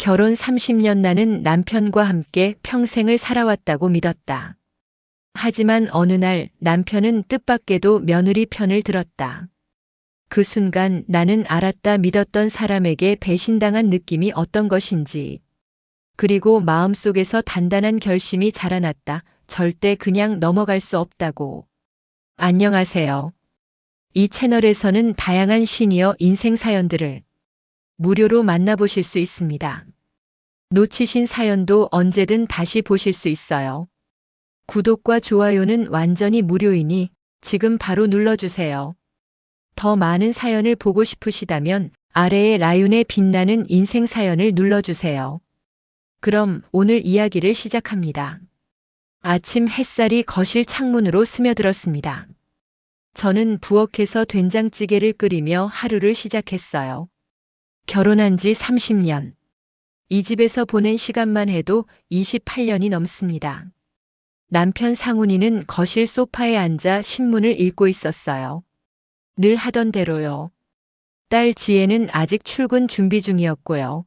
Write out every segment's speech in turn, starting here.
결혼 30년 나는 남편과 함께 평생을 살아왔다고 믿었다. 하지만 어느 날 남편은 뜻밖에도 며느리 편을 들었다. 그 순간 나는 알았다. 믿었던 사람에게 배신당한 느낌이 어떤 것인지. 그리고 마음속에서 단단한 결심이 자라났다. 절대 그냥 넘어갈 수 없다고. 안녕하세요. 이 채널에서는 다양한 시니어 인생 사연들을 무료로 만나보실 수 있습니다. 놓치신 사연도 언제든 다시 보실 수 있어요. 구독과 좋아요는 완전히 무료이니 지금 바로 눌러주세요. 더 많은 사연을 보고 싶으시다면 아래의 라윤의 빛나는 인생 사연을 눌러주세요. 그럼 오늘 이야기를 시작합니다. 아침 햇살이 거실 창문으로 스며들었습니다. 저는 부엌에서 된장찌개를 끓이며 하루를 시작했어요. 결혼한 지 30년. 이 집에서 보낸 시간만 해도 28년이 넘습니다. 남편 상훈이는 거실 소파에 앉아 신문을 읽고 있었어요. 늘 하던 대로요. 딸 지혜는 아직 출근 준비 중이었고요.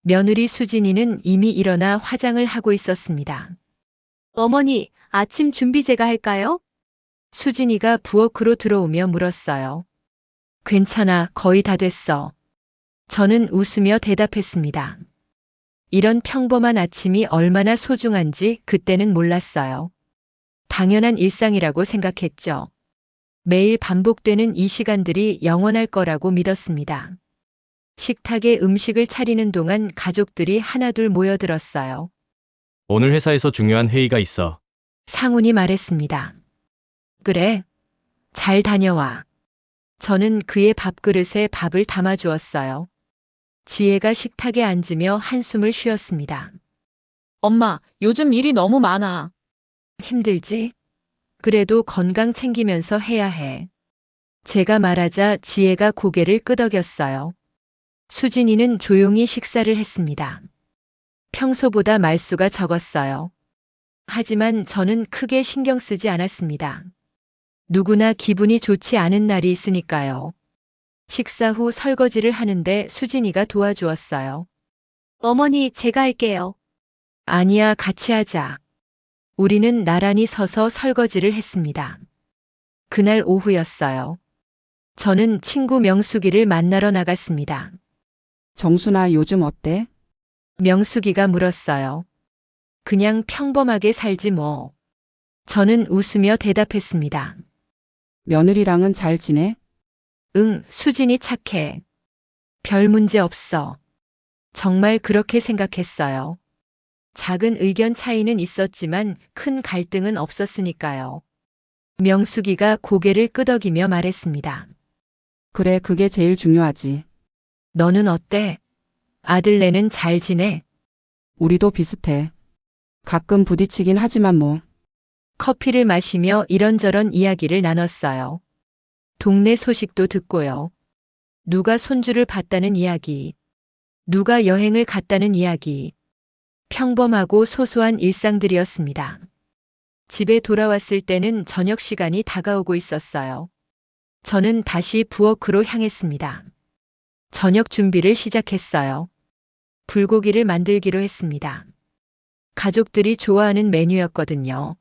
며느리 수진이는 이미 일어나 화장을 하고 있었습니다. 어머니, 아침 준비 제가 할까요? 수진이가 부엌으로 들어오며 물었어요. 괜찮아, 거의 다 됐어. 저는 웃으며 대답했습니다. 이런 평범한 아침이 얼마나 소중한지 그때는 몰랐어요. 당연한 일상이라고 생각했죠. 매일 반복되는 이 시간들이 영원할 거라고 믿었습니다. 식탁에 음식을 차리는 동안 가족들이 하나둘 모여들었어요. 오늘 회사에서 중요한 회의가 있어. 상훈이 말했습니다. 그래, 잘 다녀와. 저는 그의 밥그릇에 밥을 담아주었어요. 지혜가 식탁에 앉으며 한숨을 쉬었습니다. 엄마, 요즘 일이 너무 많아. 힘들지? 그래도 건강 챙기면서 해야 해. 제가 말하자 지혜가 고개를 끄덕였어요. 수진이는 조용히 식사를 했습니다. 평소보다 말수가 적었어요. 하지만 저는 크게 신경 쓰지 않았습니다. 누구나 기분이 좋지 않은 날이 있으니까요. 식사 후 설거지를 하는데 수진이가 도와주었어요. 어머니, 제가 할게요. 아니야, 같이 하자. 우리는 나란히 서서 설거지를 했습니다. 그날 오후였어요. 저는 친구 명숙이를 만나러 나갔습니다. 정순아, 요즘 어때? 명숙이가 물었어요. 그냥 평범하게 살지 뭐. 저는 웃으며 대답했습니다. 며느리랑은 잘 지내? 응, 수진이 착해. 별 문제 없어. 정말 그렇게 생각했어요. 작은 의견 차이는 있었지만 큰 갈등은 없었으니까요. 명숙이가 고개를 끄덕이며 말했습니다. 그래, 그게 제일 중요하지. 너는 어때? 아들네는 잘 지내? 우리도 비슷해. 가끔 부딪히긴 하지만 뭐. 커피를 마시며 이런저런 이야기를 나눴어요. 동네 소식도 듣고요. 누가 손주를 봤다는 이야기, 누가 여행을 갔다는 이야기. 평범하고 소소한 일상들이었습니다. 집에 돌아왔을 때는 저녁 시간이 다가오고 있었어요. 저는 다시 부엌으로 향했습니다. 저녁 준비를 시작했어요. 불고기를 만들기로 했습니다. 가족들이 좋아하는 메뉴였거든요.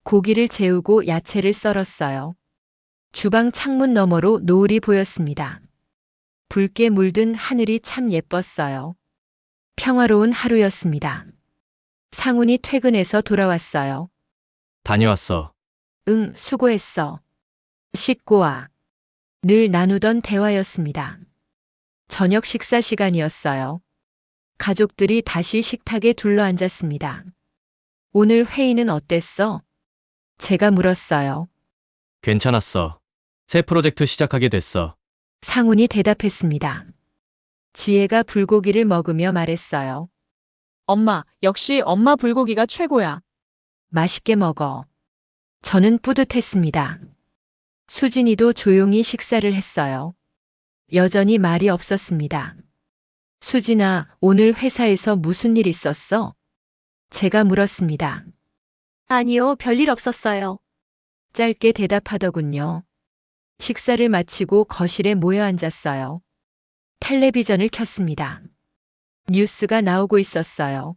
고기를 재우고 야채를 썰었어요. 주방 창문 너머로 노을이 보였습니다. 붉게 물든 하늘이 참 예뻤어요. 평화로운 하루였습니다. 상훈이 퇴근해서 돌아왔어요. 다녀왔어. 응, 수고했어. 씻고 와. 늘 나누던 대화였습니다. 저녁 식사 시간이었어요. 가족들이 다시 식탁에 둘러앉았습니다. 오늘 회의는 어땠어? 제가 물었어요. 괜찮았어. 새 프로젝트 시작하게 됐어. 상훈이 대답했습니다. 지혜가 불고기를 먹으며 말했어요. 엄마, 역시 엄마 불고기가 최고야. 맛있게 먹어. 저는 뿌듯했습니다. 수진이도 조용히 식사를 했어요. 여전히 말이 없었습니다. 수진아, 오늘 회사에서 무슨 일 있었어? 제가 물었습니다. 아니요, 별일 없었어요. 짧게 대답하더군요. 식사를 마치고 거실에 모여 앉았어요. 텔레비전을 켰습니다. 뉴스가 나오고 있었어요.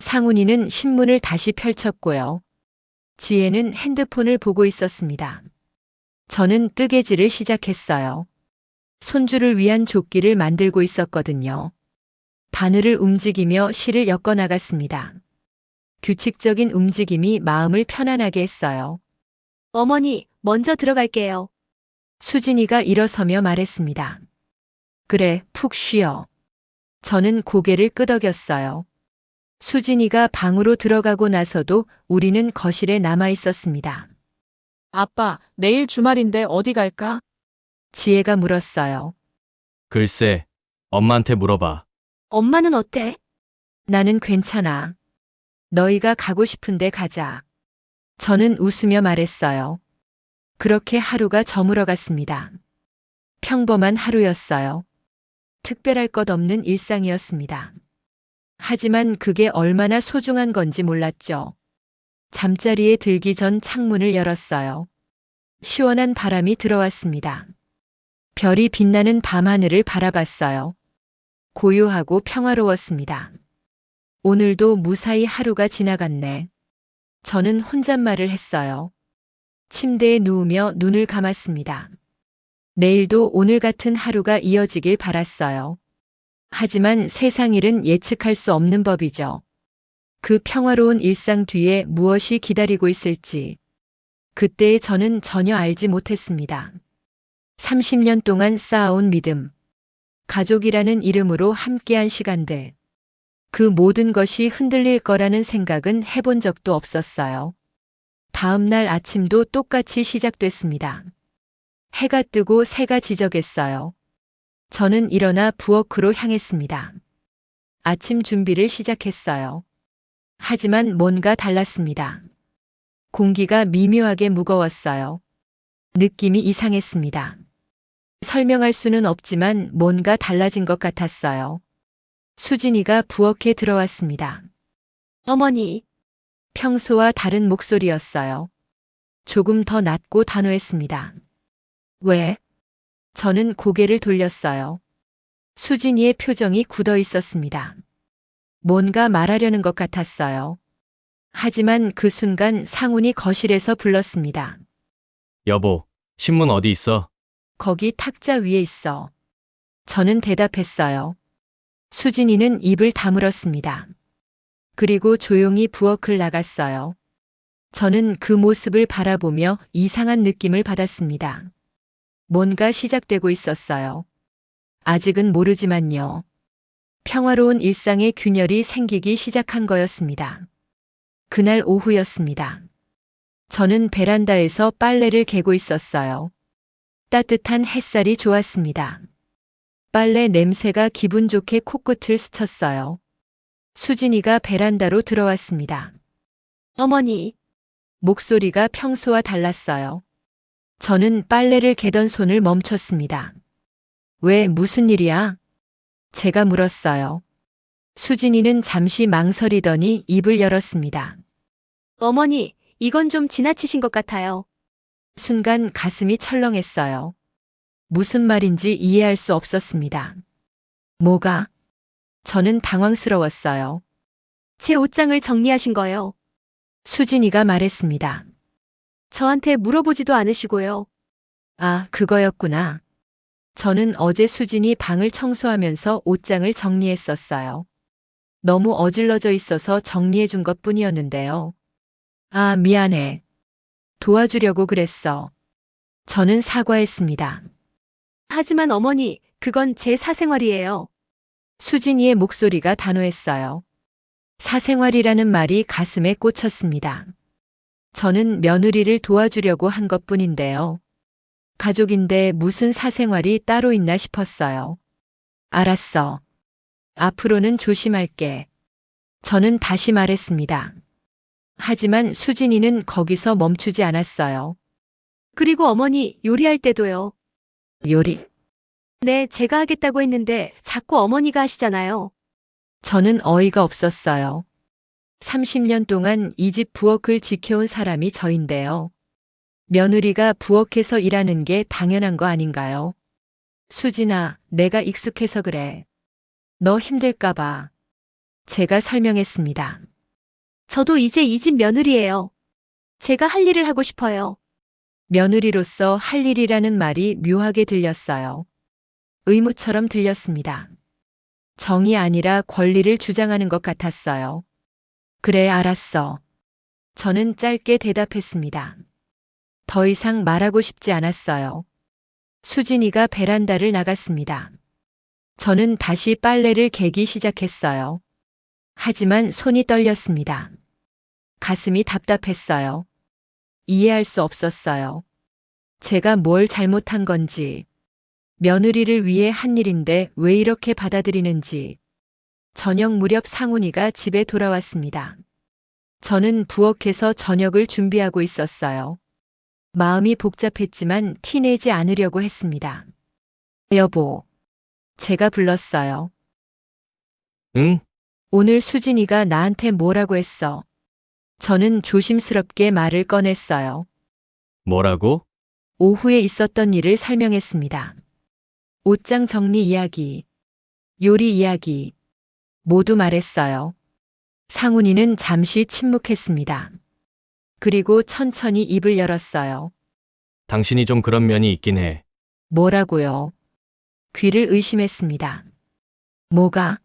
상훈이는 신문을 다시 펼쳤고요. 지혜는 핸드폰을 보고 있었습니다. 저는 뜨개질을 시작했어요. 손주를 위한 조끼를 만들고 있었거든요. 바늘을 움직이며 실을 엮어 나갔습니다. 규칙적인 움직임이 마음을 편안하게 했어요. 어머니, 먼저 들어갈게요. 수진이가 일어서며 말했습니다. 그래, 푹 쉬어. 저는 고개를 끄덕였어요. 수진이가 방으로 들어가고 나서도 우리는 거실에 남아 있었습니다. 아빠, 내일 주말인데 어디 갈까? 지혜가 물었어요. 글쎄, 엄마한테 물어봐. 엄마는 어때? 나는 괜찮아. 너희가 가고 싶은데 가자. 저는 웃으며 말했어요. 그렇게 하루가 저물어 갔습니다. 평범한 하루였어요. 특별할 것 없는 일상이었습니다. 하지만 그게 얼마나 소중한 건지 몰랐죠. 잠자리에 들기 전 창문을 열었어요. 시원한 바람이 들어왔습니다. 별이 빛나는 밤하늘을 바라봤어요. 고요하고 평화로웠습니다. 오늘도 무사히 하루가 지나갔네. 저는 혼잣말을 했어요. 침대에 누우며 눈을 감았습니다. 내일도 오늘 같은 하루가 이어지길 바랐어요. 하지만 세상 일은 예측할 수 없는 법이죠. 그 평화로운 일상 뒤에 무엇이 기다리고 있을지. 그때의 저는 전혀 알지 못했습니다. 30년 동안 쌓아온 믿음. 가족이라는 이름으로 함께한 시간들. 그 모든 것이 흔들릴 거라는 생각은 해본 적도 없었어요. 다음 날 아침도 똑같이 시작됐습니다. 해가 뜨고 새가 지저겠어요. 저는 일어나 부엌으로 향했습니다. 아침 준비를 시작했어요. 하지만 뭔가 달랐습니다. 공기가 미묘하게 무거웠어요. 느낌이 이상했습니다. 설명할 수는 없지만 뭔가 달라진 것 같았어요. 수진이가 부엌에 들어왔습니다. 어머니, 평소와 다른 목소리였어요. 조금 더 낮고 단호했습니다. 왜? 저는 고개를 돌렸어요. 수진이의 표정이 굳어 있었습니다. 뭔가 말하려는 것 같았어요. 하지만 그 순간 상훈이 거실에서 불렀습니다. 여보, 신문 어디 있어? 거기 탁자 위에 있어. 저는 대답했어요. 수진이는 입을 다물었습니다. 그리고 조용히 부엌을 나갔어요. 저는 그 모습을 바라보며 이상한 느낌을 받았습니다. 뭔가 시작되고 있었어요. 아직은 모르지만요. 평화로운 일상의 균열이 생기기 시작한 거였습니다. 그날 오후였습니다. 저는 베란다에서 빨래를 개고 있었어요. 따뜻한 햇살이 좋았습니다. 빨래 냄새가 기분 좋게 코끝을 스쳤어요. 수진이가 베란다로 들어왔습니다. 어머니, 목소리가 평소와 달랐어요. 저는 빨래를 개던 손을 멈췄습니다. 왜 무슨 일이야? 제가 물었어요. 수진이는 잠시 망설이더니 입을 열었습니다. 어머니, 이건 좀 지나치신 것 같아요. 순간 가슴이 철렁했어요. 무슨 말인지 이해할 수 없었습니다. 뭐가? 저는 당황스러웠어요. 제 옷장을 정리하신 거요. 수진이가 말했습니다. 저한테 물어보지도 않으시고요. 아, 그거였구나. 저는 어제 수진이 방을 청소하면서 옷장을 정리했었어요. 너무 어질러져 있어서 정리해 준 것 뿐이었는데요. 아, 미안해. 도와주려고 그랬어. 저는 사과했습니다. 하지만 어머니, 그건 제 사생활이에요. 수진이의 목소리가 단호했어요. 사생활이라는 말이 가슴에 꽂혔습니다. 저는 며느리를 도와주려고 한 것뿐인데요. 가족인데 무슨 사생활이 따로 있나 싶었어요. 알았어. 앞으로는 조심할게. 저는 다시 말했습니다. 하지만 수진이는 거기서 멈추지 않았어요. 그리고 어머니, 요리할 때도요. 요리. 네, 제가 하겠다고 했는데 자꾸 어머니가 하시잖아요. 저는 어이가 없었어요. 30년 동안 이 집 부엌을 지켜온 사람이 저인데요. 며느리가 부엌에서 일하는 게 당연한 거 아닌가요? 수진아, 내가 익숙해서 그래. 너 힘들까봐. 제가 설명했습니다. 저도 이제 이 집 며느리예요. 제가 할 일을 하고 싶어요. 며느리로서 할 일이라는 말이 묘하게 들렸어요. 의무처럼 들렸습니다. 정이 아니라 권리를 주장하는 것 같았어요. 그래, 알았어. 저는 짧게 대답했습니다. 더 이상 말하고 싶지 않았어요. 수진이가 베란다를 나갔습니다. 저는 다시 빨래를 개기 시작했어요. 하지만 손이 떨렸습니다. 가슴이 답답했어요. 이해할 수 없었어요. 제가 뭘 잘못한 건지, 며느리를 위해 한 일인데 왜 이렇게 받아들이는지. 저녁 무렵 상훈이가 집에 돌아왔습니다. 저는 부엌에서 저녁을 준비하고 있었어요. 마음이 복잡했지만 티내지 않으려고 했습니다. 여보, 제가 불렀어요. 응? 오늘 수진이가 나한테 뭐라고 했어? 저는 조심스럽게 말을 꺼냈어요. 뭐라고? 오후에 있었던 일을 설명했습니다. 옷장 정리 이야기, 요리 이야기, 모두 말했어요. 상훈이는 잠시 침묵했습니다. 그리고 천천히 입을 열었어요. 당신이 좀 그런 면이 있긴 해. 뭐라고요? 귀를 의심했습니다. 뭐가?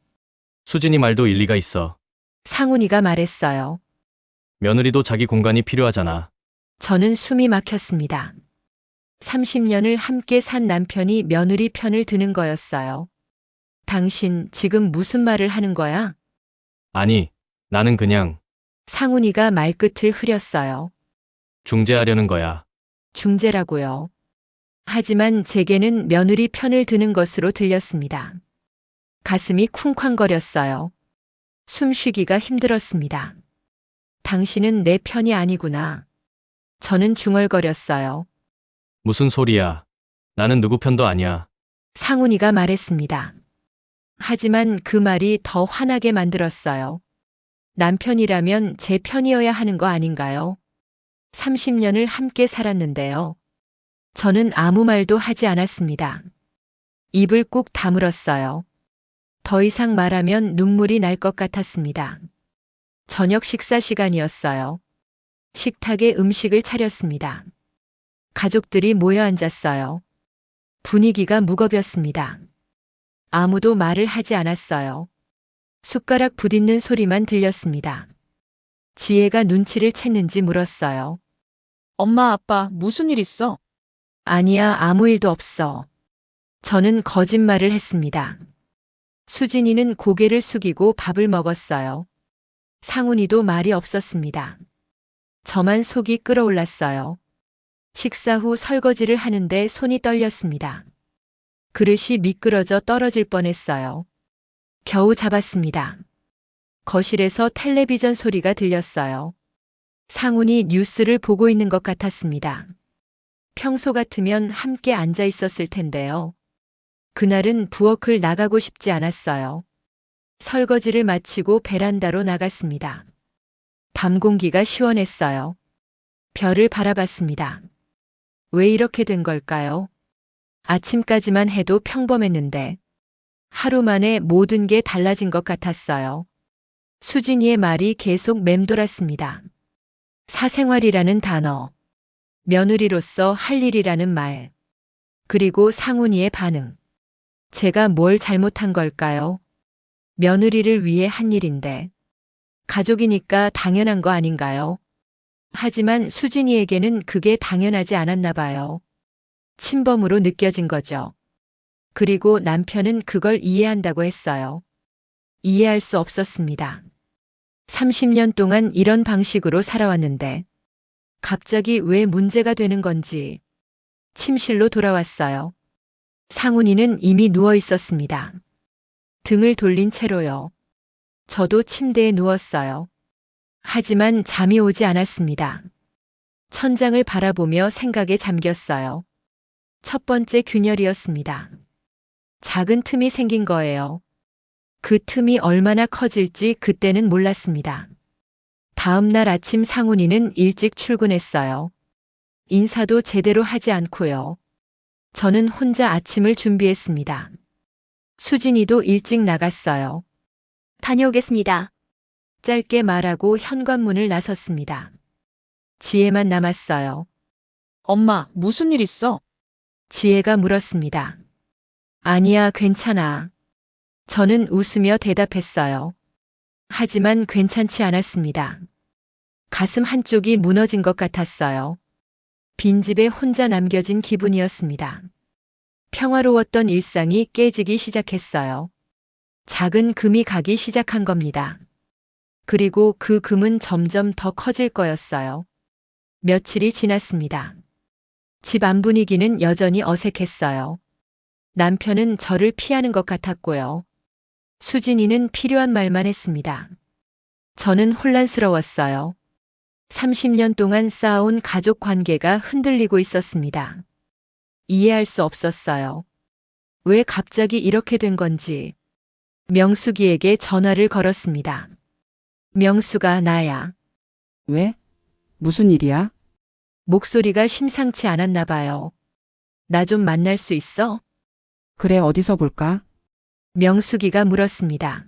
수진이 말도 일리가 있어. 상훈이가 말했어요. 며느리도 자기 공간이 필요하잖아. 저는 숨이 막혔습니다. 30년을 함께 산 남편이 며느리 편을 드는 거였어요. 당신 지금 무슨 말을 하는 거야? 아니, 나는 그냥 상훈이가 말끝을 흐렸어요. 중재하려는 거야. 중재라고요. 하지만 제게는 며느리 편을 드는 것으로 들렸습니다. 가슴이 쿵쾅거렸어요. 숨쉬기가 힘들었습니다. 당신은 내 편이 아니구나. 저는 중얼거렸어요. 무슨 소리야. 나는 누구 편도 아니야. 상훈이가 말했습니다. 하지만 그 말이 더 화나게 만들었어요. 남편이라면 제 편이어야 하는 거 아닌가요? 30년을 함께 살았는데요. 저는 아무 말도 하지 않았습니다. 입을 꾹 다물었어요. 더 이상 말하면 눈물이 날 것 같았습니다. 저녁 식사 시간이었어요. 식탁에 음식을 차렸습니다. 가족들이 모여 앉았어요. 분위기가 무겁였습니다. 아무도 말을 하지 않았어요. 숟가락 부딪는 소리만 들렸습니다. 지혜가 눈치를 챘는지 물었어요. 엄마, 아빠, 무슨 일 있어? 아니야, 아무 일도 없어. 저는 거짓말을 했습니다. 수진이는 고개를 숙이고 밥을 먹었어요. 상훈이도 말이 없었습니다. 저만 속이 끓어올랐어요. 식사 후 설거지를 하는데 손이 떨렸습니다. 그릇이 미끄러져 떨어질 뻔했어요. 겨우 잡았습니다. 거실에서 텔레비전 소리가 들렸어요. 상훈이 뉴스를 보고 있는 것 같았습니다. 평소 같으면 함께 앉아 있었을 텐데요. 그날은 부엌을 나가고 싶지 않았어요. 설거지를 마치고 베란다로 나갔습니다. 밤 공기가 시원했어요. 별을 바라봤습니다. 왜 이렇게 된 걸까요? 아침까지만 해도 평범했는데 하루 만에 모든 게 달라진 것 같았어요. 수진이의 말이 계속 맴돌았습니다. 사생활이라는 단어, 며느리로서 할 일이라는 말, 그리고 상훈이의 반응. 제가 뭘 잘못한 걸까요? 며느리를 위해 한 일인데 가족이니까 당연한 거 아닌가요? 하지만 수진이에게는 그게 당연하지 않았나 봐요. 침범으로 느껴진 거죠. 그리고 남편은 그걸 이해한다고 했어요. 이해할 수 없었습니다. 30년 동안 이런 방식으로 살아왔는데 갑자기 왜 문제가 되는 건지. 침실로 돌아왔어요. 상훈이는 이미 누워 있었습니다. 등을 돌린 채로요. 저도 침대에 누웠어요. 하지만 잠이 오지 않았습니다. 천장을 바라보며 생각에 잠겼어요. 첫 번째 균열이었습니다. 작은 틈이 생긴 거예요. 그 틈이 얼마나 커질지 그때는 몰랐습니다. 다음 날 아침 상훈이는 일찍 출근했어요. 인사도 제대로 하지 않고요. 저는 혼자 아침을 준비했습니다. 수진이도 일찍 나갔어요. 다녀오겠습니다. 짧게 말하고 현관문을 나섰습니다. 지혜만 남았어요. 엄마, 무슨 일 있어? 지혜가 물었습니다. 아니야, 괜찮아. 저는 웃으며 대답했어요. 하지만 괜찮지 않았습니다. 가슴 한쪽이 무너진 것 같았어요. 빈집에 혼자 남겨진 기분이었습니다. 평화로웠던 일상이 깨지기 시작했어요. 작은 금이 가기 시작한 겁니다. 그리고 그 금은 점점 더 커질 거였어요. 며칠이 지났습니다. 집 안 분위기는 여전히 어색했어요. 남편은 저를 피하는 것 같았고요. 수진이는 필요한 말만 했습니다. 저는 혼란스러웠어요. 30년 동안 쌓아온 가족 관계가 흔들리고 있었습니다. 이해할 수 없었어요. 왜 갑자기 이렇게 된 건지. 명숙이에게 전화를 걸었습니다. 명수가 나야. 왜? 무슨 일이야? 목소리가 심상치 않았나 봐요. 나 좀 만날 수 있어? 그래, 어디서 볼까? 명숙이가 물었습니다.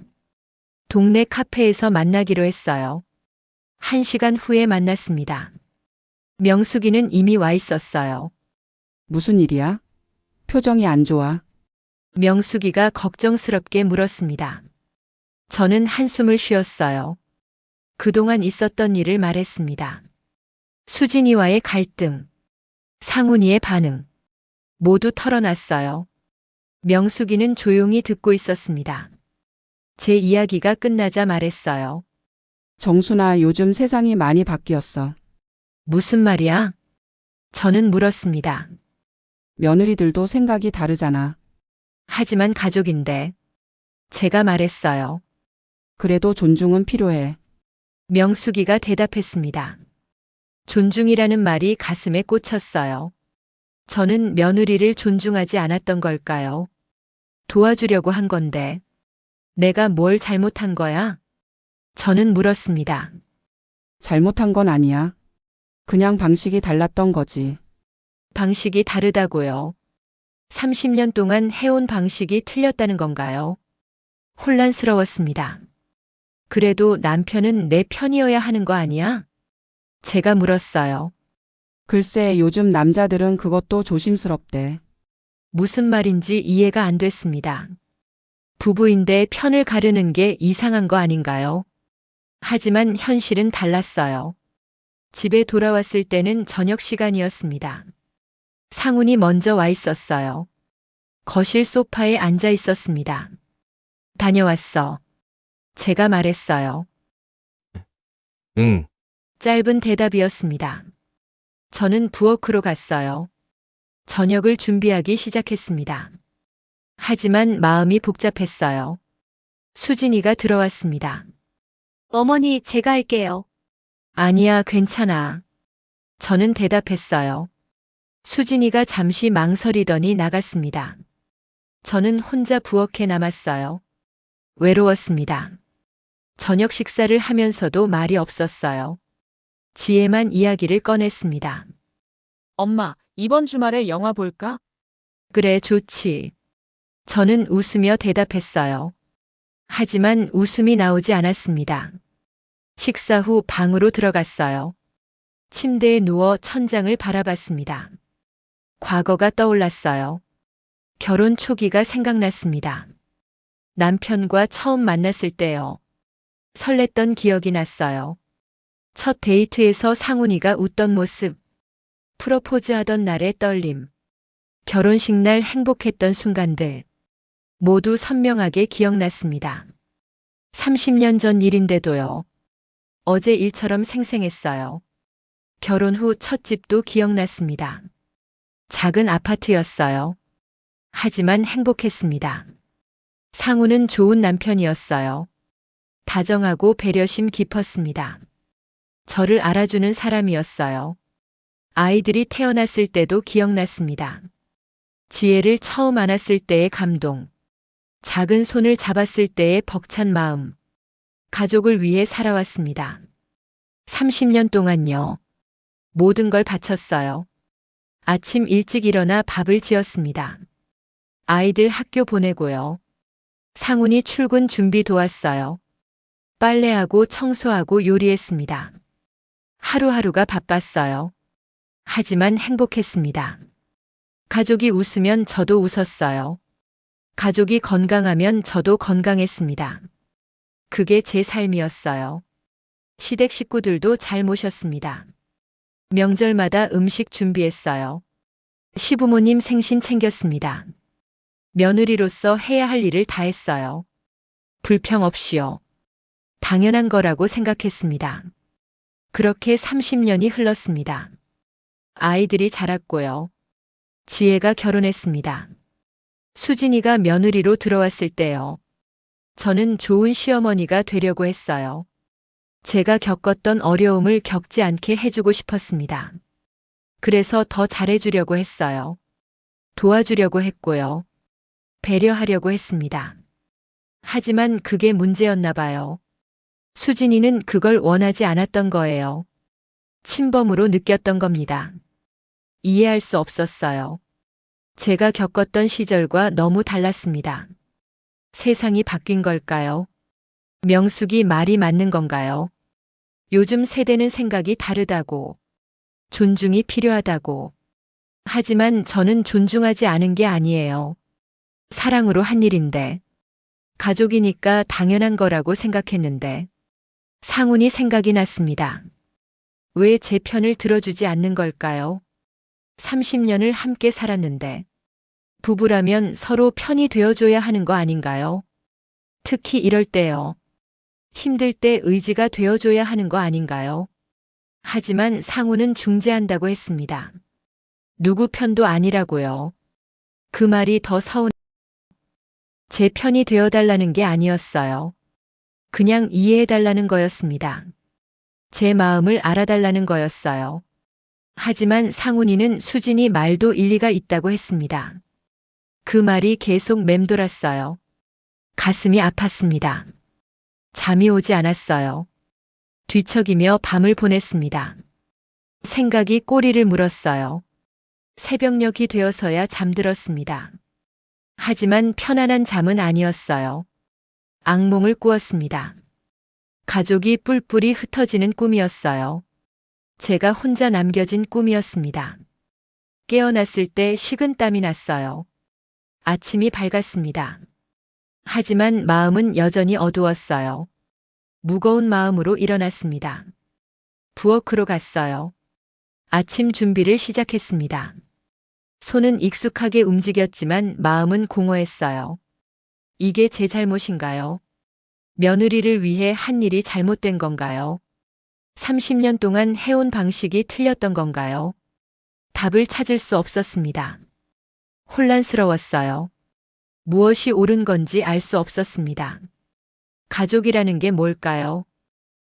동네 카페에서 만나기로 했어요. 1시간 후에 만났습니다. 명숙이는 이미 와 있었어요. 무슨 일이야? 표정이 안 좋아. 명숙이가 걱정스럽게 물었습니다. 저는 한숨을 쉬었어요. 그동안 있었던 일을 말했습니다. 수진이와의 갈등, 상훈이의 반응, 모두 털어놨어요. 명숙이는 조용히 듣고 있었습니다. 제 이야기가 끝나자 말했어요. 정순아, 요즘 세상이 많이 바뀌었어. 무슨 말이야? 저는 물었습니다. 며느리들도 생각이 다르잖아. 하지만 가족인데. 제가 말했어요. 그래도 존중은 필요해. 명숙이가 대답했습니다. 존중이라는 말이 가슴에 꽂혔어요. 저는 며느리를 존중하지 않았던 걸까요? 도와주려고 한 건데. 내가 뭘 잘못한 거야? 저는 물었습니다. 잘못한 건 아니야. 그냥 방식이 달랐던 거지. 방식이 다르다고요. 30년 동안 해온 방식이 틀렸다는 건가요? 혼란스러웠습니다. 그래도 남편은 내 편이어야 하는 거 아니야? 제가 물었어요. 글쎄, 요즘 남자들은 그것도 조심스럽대. 무슨 말인지 이해가 안 됐습니다. 부부인데 편을 가르는 게 이상한 거 아닌가요? 하지만 현실은 달랐어요. 집에 돌아왔을 때는 저녁 시간이었습니다. 상훈이 먼저 와 있었어요. 거실 소파에 앉아 있었습니다. 다녀왔어. 제가 말했어요. 응, 짧은 대답이었습니다. 저는 부엌으로 갔어요. 저녁을 준비하기 시작했습니다. 하지만 마음이 복잡했어요. 수진이가 들어왔습니다. 어머니, 제가 할게요. 아니야, 괜찮아. 저는 대답했어요. 수진이가 잠시 망설이더니 나갔습니다. 저는 혼자 부엌에 남았어요. 외로웠습니다. 저녁 식사를 하면서도 말이 없었어요. 지혜만 이야기를 꺼냈습니다. 엄마, 이번 주말에 영화 볼까? 그래, 좋지. 저는 웃으며 대답했어요. 하지만 웃음이 나오지 않았습니다. 식사 후 방으로 들어갔어요. 침대에 누워 천장을 바라봤습니다. 과거가 떠올랐어요. 결혼 초기가 생각났습니다. 남편과 처음 만났을 때요. 설렜던 기억이 났어요. 첫 데이트에서 상훈이가 웃던 모습, 프로포즈하던 날의 떨림, 결혼식 날 행복했던 순간들, 모두 선명하게 기억났습니다. 30년 전 일인데도요. 어제 일처럼 생생했어요. 결혼 후 첫 집도 기억났습니다. 작은 아파트였어요. 하지만 행복했습니다. 상우는 좋은 남편이었어요. 다정하고 배려심 깊었습니다. 저를 알아주는 사람이었어요. 아이들이 태어났을 때도 기억났습니다. 지혜를 처음 안았을 때의 감동, 작은 손을 잡았을 때의 벅찬 마음, 가족을 위해 살아왔습니다. 30년 동안요. 모든 걸 바쳤어요. 아침 일찍 일어나 밥을 지었습니다. 아이들 학교 보내고요. 상훈이 출근 준비 도왔어요. 빨래하고 청소하고 요리했습니다. 하루하루가 바빴어요. 하지만 행복했습니다. 가족이 웃으면 저도 웃었어요. 가족이 건강하면 저도 건강했습니다. 그게 제 삶이었어요. 시댁 식구들도 잘 모셨습니다. 명절마다 음식 준비했어요. 시부모님 생신 챙겼습니다. 며느리로서 해야 할 일을 다 했어요. 불평 없이요. 당연한 거라고 생각했습니다. 그렇게 30년이 흘렀습니다. 아이들이 자랐고요. 지혜가 결혼했습니다. 수진이가 며느리로 들어왔을 때요. 저는 좋은 시어머니가 되려고 했어요. 제가 겪었던 어려움을 겪지 않게 해주고 싶었습니다. 그래서 더 잘해주려고 했어요. 도와주려고 했고요. 배려하려고 했습니다. 하지만 그게 문제였나 봐요. 수진이는 그걸 원하지 않았던 거예요. 침범으로 느꼈던 겁니다. 이해할 수 없었어요. 제가 겪었던 시절과 너무 달랐습니다. 세상이 바뀐 걸까요? 명숙이 말이 맞는 건가요? 요즘 세대는 생각이 다르다고, 존중이 필요하다고. 하지만 저는 존중하지 않은 게 아니에요. 사랑으로 한 일인데, 가족이니까 당연한 거라고 생각했는데, 상훈이 생각이 났습니다. 왜 제 편을 들어주지 않는 걸까요? 30년을 함께 살았는데, 부부라면 서로 편이 되어줘야 하는 거 아닌가요? 특히 이럴 때요. 힘들 때 의지가 되어줘야 하는 거 아닌가요? 하지만 상훈은 중재한다고 했습니다. 누구 편도 아니라고요. 그 말이 더 제 편이 되어달라는 게 아니었어요. 그냥 이해해달라는 거였습니다. 제 마음을 알아달라는 거였어요. 하지만 상훈이는 수진이 말도 일리가 있다고 했습니다. 그 말이 계속 맴돌았어요. 가슴이 아팠습니다. 잠이 오지 않았어요. 뒤척이며 밤을 보냈습니다. 생각이 꼬리를 물었어요. 새벽녘이 되어서야 잠들었습니다. 하지만 편안한 잠은 아니었어요. 악몽을 꾸었습니다. 가족이 뿔뿔이 흩어지는 꿈이었어요. 제가 혼자 남겨진 꿈이었습니다. 깨어났을 때 식은땀이 났어요. 아침이 밝았습니다. 하지만 마음은 여전히 어두웠어요. 무거운 마음으로 일어났습니다. 부엌으로 갔어요. 아침 준비를 시작했습니다. 손은 익숙하게 움직였지만 마음은 공허했어요. 이게 제 잘못인가요? 며느리를 위해 한 일이 잘못된 건가요? 30년 동안 해온 방식이 틀렸던 건가요? 답을 찾을 수 없었습니다. 혼란스러웠어요. 무엇이 옳은 건지 알 수 없었습니다. 가족이라는 게 뭘까요?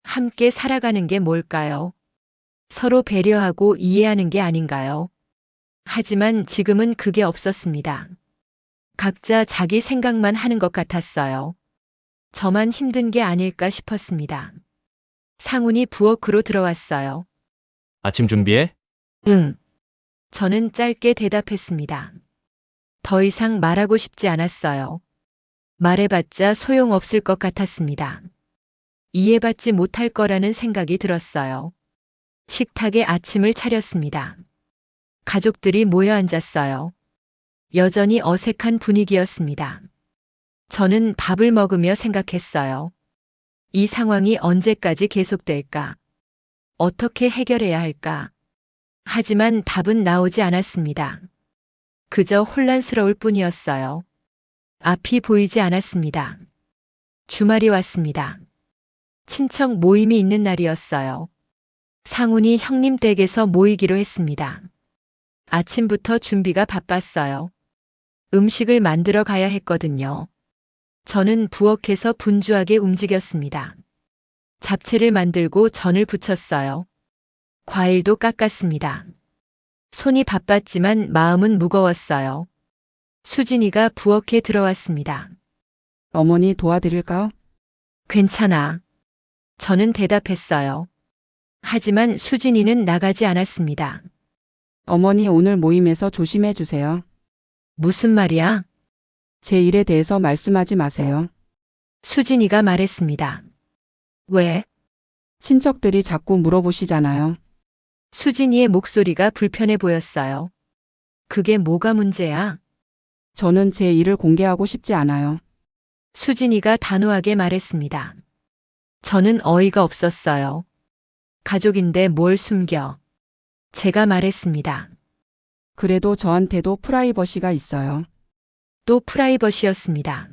함께 살아가는 게 뭘까요? 서로 배려하고 이해하는 게 아닌가요? 하지만 지금은 그게 없었습니다. 각자 자기 생각만 하는 것 같았어요. 저만 힘든 게 아닐까 싶었습니다. 상훈이 부엌으로 들어왔어요. 아침 준비해? 응. 저는 짧게 대답했습니다. 더 이상 말하고 싶지 않았어요. 말해봤자 소용없을 것 같았습니다. 이해받지 못할 거라는 생각이 들었어요. 식탁에 아침을 차렸습니다. 가족들이 모여 앉았어요. 여전히 어색한 분위기였습니다. 저는 밥을 먹으며 생각했어요. 이 상황이 언제까지 계속될까? 어떻게 해결해야 할까? 하지만 답은 나오지 않았습니다. 그저 혼란스러울 뿐이었어요. 앞이 보이지 않았습니다. 주말이 왔습니다. 친척 모임이 있는 날이었어요. 상훈이 형님 댁에서 모이기로 했습니다. 아침부터 준비가 바빴어요. 음식을 만들어 가야 했거든요. 저는 부엌에서 분주하게 움직였습니다. 잡채를 만들고 전을 부쳤어요. 과일도 깎았습니다. 손이 바빴지만 마음은 무거웠어요. 수진이가 부엌에 들어왔습니다. 어머니 도와드릴까요? 괜찮아. 저는 대답했어요. 하지만 수진이는 나가지 않았습니다. 어머니 오늘 모임에서 조심해 주세요. 무슨 말이야? 제 일에 대해서 말씀하지 마세요. 수진이가 말했습니다. 왜? 친척들이 자꾸 물어보시잖아요. 수진이의 목소리가 불편해 보였어요. 그게 뭐가 문제야? 저는 제 일을 공개하고 싶지 않아요. 수진이가 단호하게 말했습니다. 저는 어이가 없었어요. 가족인데 뭘 숨겨? 제가 말했습니다. 그래도 저한테도 프라이버시가 있어요. 또 프라이버시였습니다.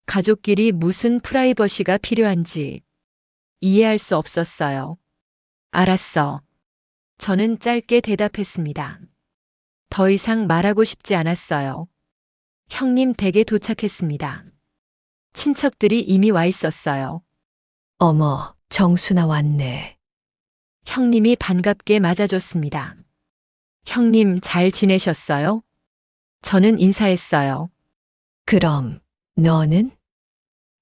가족끼리 무슨 프라이버시가 필요한지 이해할 수 없었어요. 알았어. 저는 짧게 대답했습니다. 더 이상 말하고 싶지 않았어요. 형님 댁에 도착했습니다. 친척들이 이미 와 있었어요. 어머, 정순아 왔네. 형님이 반갑게 맞아줬습니다. 형님 잘 지내셨어요? 저는 인사했어요. 그럼, 너는?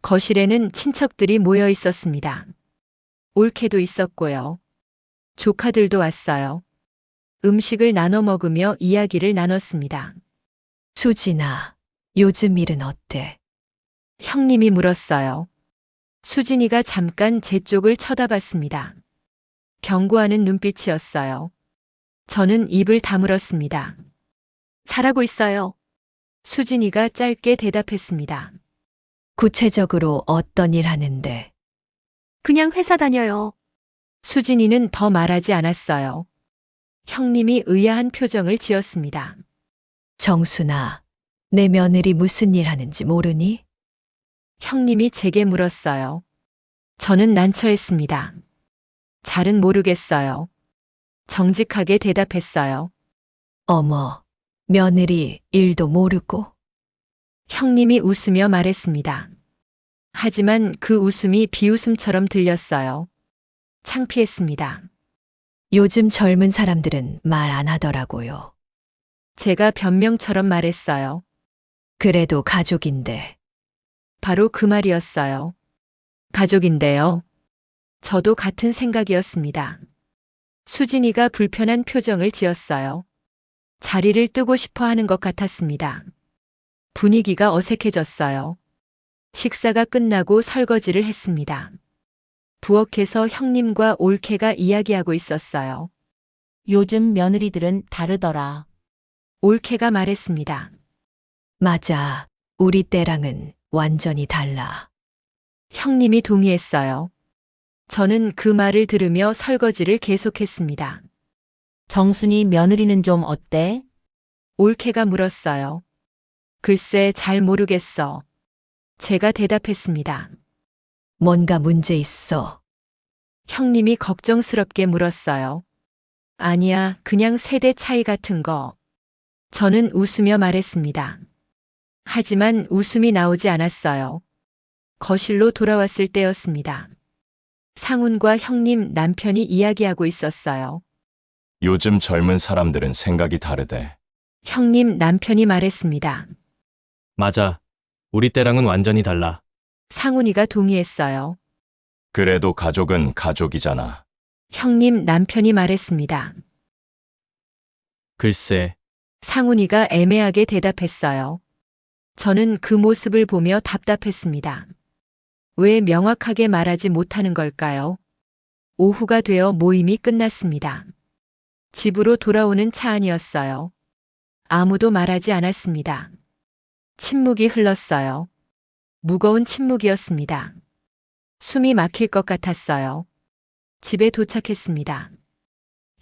거실에는 친척들이 모여 있었습니다. 올케도 있었고요. 조카들도 왔어요. 음식을 나눠 먹으며 이야기를 나눴습니다. 수진아, 요즘 일은 어때? 형님이 물었어요. 수진이가 잠깐 제 쪽을 쳐다봤습니다. 경고하는 눈빛이었어요. 저는 입을 다물었습니다. 잘하고 있어요. 수진이가 짧게 대답했습니다. 구체적으로 어떤 일 하는데? 그냥 회사 다녀요. 수진이는 더 말하지 않았어요. 형님이 의아한 표정을 지었습니다. 정순아, 내 며느리 무슨 일 하는지 모르니? 형님이 제게 물었어요. 저는 난처했습니다. 잘은 모르겠어요. 정직하게 대답했어요. 어머, 며느리 일도 모르고? 형님이 웃으며 말했습니다. 하지만 그 웃음이 비웃음처럼 들렸어요. 창피했습니다. 요즘 젊은 사람들은 말 안 하더라고요. 제가 변명처럼 말했어요. 그래도 가족인데. 바로 그 말이었어요. 가족인데요. 저도 같은 생각이었습니다. 수진이가 불편한 표정을 지었어요. 자리를 뜨고 싶어 하는 것 같았습니다. 분위기가 어색해졌어요. 식사가 끝나고 설거지를 했습니다. 부엌에서 형님과 올케가 이야기하고 있었어요. 요즘 며느리들은 다르더라. 올케가 말했습니다. 맞아, 우리 때랑은 완전히 달라. 형님이 동의했어요. 저는 그 말을 들으며 설거지를 계속했습니다. 정순이 며느리는 좀 어때? 올케가 물었어요. 글쎄 잘 모르겠어. 제가 대답했습니다. 뭔가 문제 있어. 형님이 걱정스럽게 물었어요. 아니야, 그냥 세대 차이 같은 거. 저는 웃으며 말했습니다. 하지만 웃음이 나오지 않았어요. 거실로 돌아왔을 때였습니다. 상훈과 형님 남편이 이야기하고 있었어요. 요즘 젊은 사람들은 생각이 다르대. 형님 남편이 말했습니다. 맞아. 우리 때랑은 완전히 달라. 상훈이가 동의했어요. 그래도 가족은 가족이잖아. 형님 남편이 말했습니다. 글쎄, 상훈이가 애매하게 대답했어요. 저는 그 모습을 보며 답답했습니다. 왜 명확하게 말하지 못하는 걸까요? 오후가 되어 모임이 끝났습니다. 집으로 돌아오는 차 안이었어요. 아무도 말하지 않았습니다. 침묵이 흘렀어요. 무거운 침묵이었습니다. 숨이 막힐 것 같았어요. 집에 도착했습니다.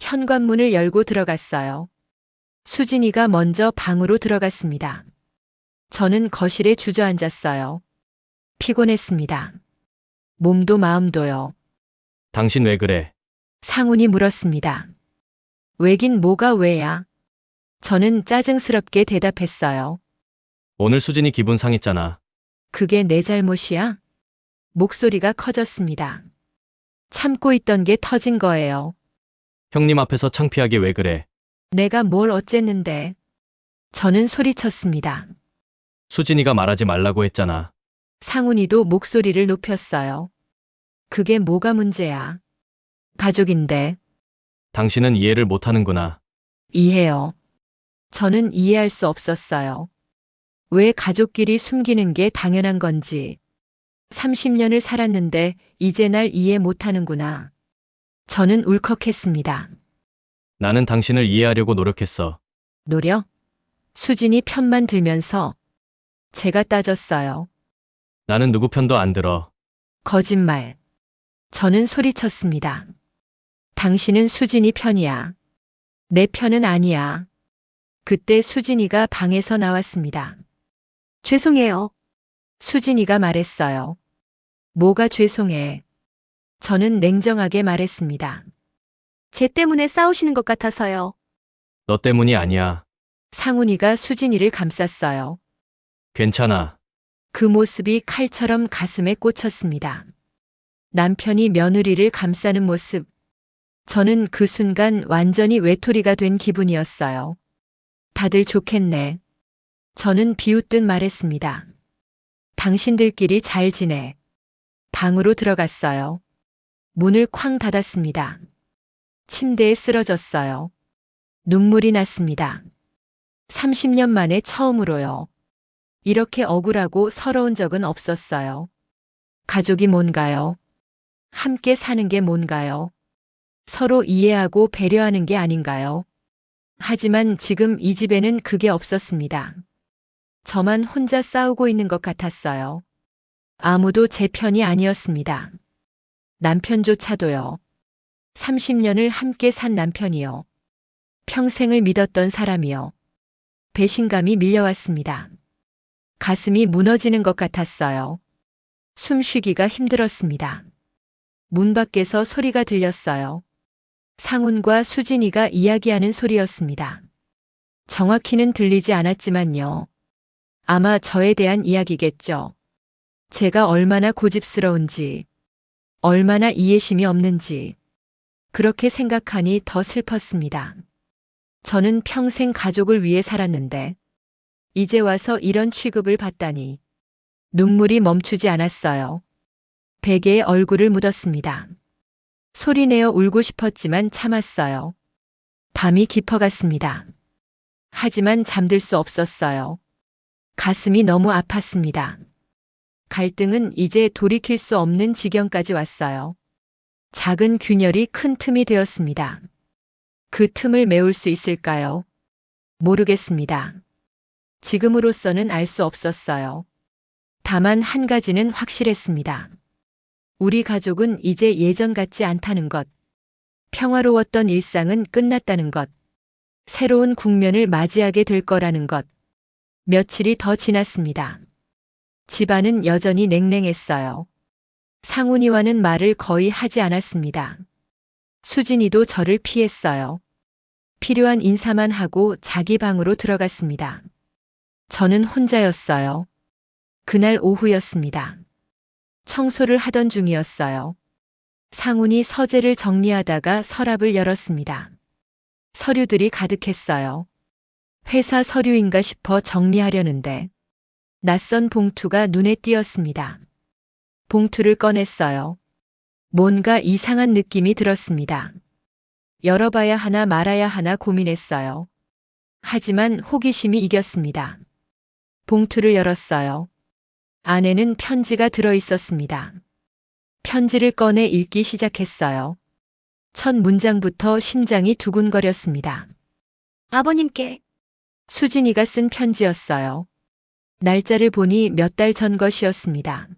현관문을 열고 들어갔어요. 수진이가 먼저 방으로 들어갔습니다. 저는 거실에 주저앉았어요. 피곤했습니다. 몸도 마음도요. 당신 왜 그래? 상훈이 물었습니다. 왜긴 뭐가 왜야? 저는 짜증스럽게 대답했어요. 오늘 수진이 기분 상했잖아. 그게 내 잘못이야? 목소리가 커졌습니다. 참고 있던 게 터진 거예요. 형님 앞에서 창피하게 왜 그래? 내가 뭘 어쨌는데. 저는 소리쳤습니다. 수진이가 말하지 말라고 했잖아. 상훈이도 목소리를 높였어요. 그게 뭐가 문제야? 가족인데. 당신은 이해를 못하는구나. 이해요. 저는 이해할 수 없었어요. 왜 가족끼리 숨기는 게 당연한 건지. 30년을 살았는데 이제 날 이해 못하는구나. 저는 울컥했습니다. 나는 당신을 이해하려고 노력했어. 노력? 수진이 편만 들면서 제가 따졌어요. 나는 누구 편도 안 들어. 거짓말. 저는 소리쳤습니다. 당신은 수진이 편이야. 내 편은 아니야. 그때 수진이가 방에서 나왔습니다. 죄송해요. 수진이가 말했어요. 뭐가 죄송해. 저는 냉정하게 말했습니다. 쟤 때문에 싸우시는 것 같아서요. 너 때문이 아니야. 상훈이가 수진이를 감쌌어요. 괜찮아. 그 모습이 칼처럼 가슴에 꽂혔습니다. 남편이 며느리를 감싸는 모습. 저는 그 순간 완전히 외톨이가 된 기분이었어요. 다들 좋겠네. 저는 비웃듯 말했습니다. 당신들끼리 잘 지내. 방으로 들어갔어요. 문을 쾅 닫았습니다. 침대에 쓰러졌어요. 눈물이 났습니다. 30년 만에 처음으로요. 이렇게 억울하고 서러운 적은 없었어요. 가족이 뭔가요? 함께 사는 게 뭔가요? 서로 이해하고 배려하는 게 아닌가요? 하지만 지금 이 집에는 그게 없었습니다. 저만 혼자 싸우고 있는 것 같았어요. 아무도 제 편이 아니었습니다. 남편조차도요. 30년을 함께 산 남편이요. 평생을 믿었던 사람이요. 배신감이 밀려왔습니다. 가슴이 무너지는 것 같았어요. 숨쉬기가 힘들었습니다. 문 밖에서 소리가 들렸어요. 상훈과 수진이가 이야기하는 소리였습니다. 정확히는 들리지 않았지만요. 아마 저에 대한 이야기겠죠. 제가 얼마나 고집스러운지, 얼마나 이해심이 없는지, 그렇게 생각하니 더 슬펐습니다. 저는 평생 가족을 위해 살았는데, 이제 와서 이런 취급을 받다니. 눈물이 멈추지 않았어요. 베개에 얼굴을 묻었습니다. 소리내어 울고 싶었지만 참았어요. 밤이 깊어갔습니다. 하지만 잠들 수 없었어요. 가슴이 너무 아팠습니다. 갈등은 이제 돌이킬 수 없는 지경까지 왔어요. 작은 균열이 큰 틈이 되었습니다. 그 틈을 메울 수 있을까요? 모르겠습니다. 지금으로서는 알 수 없었어요. 다만 한 가지는 확실했습니다. 우리 가족은 이제 예전 같지 않다는 것. 평화로웠던 일상은 끝났다는 것. 새로운 국면을 맞이하게 될 거라는 것. 며칠이 더 지났습니다. 집안은 여전히 냉랭했어요. 상훈이와는 말을 거의 하지 않았습니다. 수진이도 저를 피했어요. 필요한 인사만 하고 자기 방으로 들어갔습니다. 저는 혼자였어요. 그날 오후였습니다. 청소를 하던 중이었어요. 상훈이 서재를 정리하다가 서랍을 열었습니다. 서류들이 가득했어요. 회사 서류인가 싶어 정리하려는데 낯선 봉투가 눈에 띄었습니다. 봉투를 꺼냈어요. 뭔가 이상한 느낌이 들었습니다. 열어봐야 하나 말아야 하나 고민했어요. 하지만 호기심이 이겼습니다. 봉투를 열었어요. 안에는 편지가 들어 있었습니다. 편지를 꺼내 읽기 시작했어요. 첫 문장부터 심장이 두근거렸습니다. 아버님께. 수진이가 쓴 편지였어요. 날짜를 보니 몇 달 전 것이었습니다.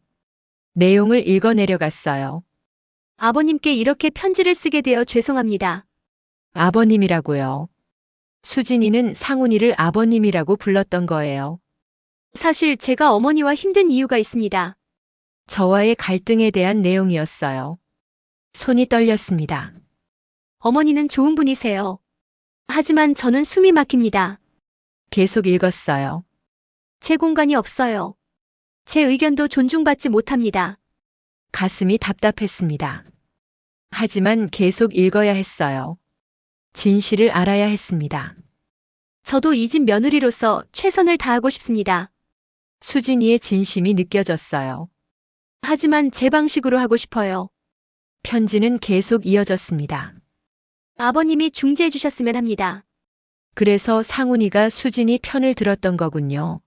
내용을 읽어 내려갔어요. 아버님께 이렇게 편지를 쓰게 되어 죄송합니다. 아버님이라고요. 수진이는 상훈이를 아버님이라고 불렀던 거예요. 사실 제가 어머니와 힘든 이유가 있습니다. 저와의 갈등에 대한 내용이었어요. 손이 떨렸습니다. 어머니는 좋은 분이세요. 하지만 저는 숨이 막힙니다. 계속 읽었어요. 제 공간이 없어요. 제 의견도 존중받지 못합니다. 가슴이 답답했습니다. 하지만 계속 읽어야 했어요. 진실을 알아야 했습니다. 저도 이 집 며느리로서 최선을 다하고 싶습니다. 수진이의 진심이 느껴졌어요. 하지만 제 방식으로 하고 싶어요. 편지는 계속 이어졌습니다. 아버님이 중재해 주셨으면 합니다. 그래서 상훈이가 수진이 편을 들었던 거군요.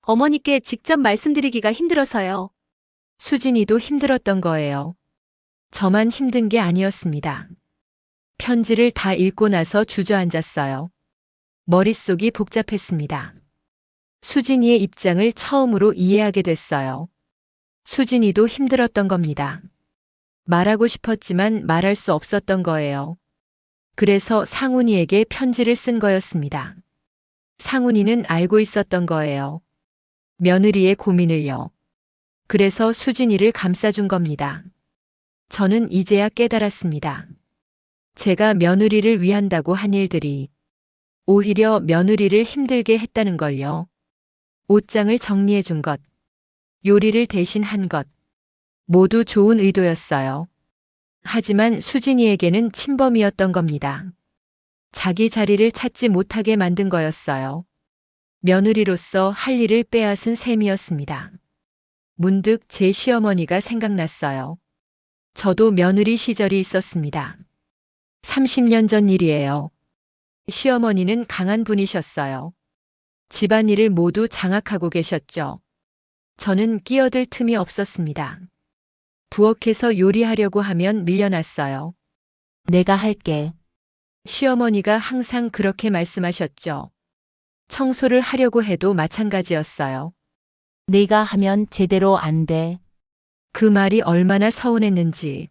어머니께 직접 말씀드리기가 힘들어서요. 수진이도 힘들었던 거예요. 저만 힘든 게 아니었습니다. 편지를 다 읽고 나서 주저앉았어요. 머릿속이 복잡했습니다. 수진이의 입장을 처음으로 이해하게 됐어요. 수진이도 힘들었던 겁니다. 말하고 싶었지만 말할 수 없었던 거예요. 그래서 상훈이에게 편지를 쓴 거였습니다. 상훈이는 알고 있었던 거예요. 며느리의 고민을요. 그래서 수진이를 감싸준 겁니다. 저는 이제야 깨달았습니다. 제가 며느리를 위한다고 한 일들이 오히려 며느리를 힘들게 했다는 걸요. 옷장을 정리해 준 것, 요리를 대신 한 것, 모두 좋은 의도였어요. 하지만 수진이에게는 침범이었던 겁니다. 자기 자리를 찾지 못하게 만든 거였어요. 며느리로서 할 일을 빼앗은 셈이었습니다. 문득 제 시어머니가 생각났어요. 저도 며느리 시절이 있었습니다. 30년 전 일이에요. 시어머니는 강한 분이셨어요. 집안일을 모두 장악하고 계셨죠. 저는 끼어들 틈이 없었습니다. 부엌에서 요리하려고 하면 밀려났어요. 내가 할게. 시어머니가 항상 그렇게 말씀하셨죠. 청소를 하려고 해도 마찬가지였어요. 내가 하면 제대로 안 돼. 그 말이 얼마나 서운했는지.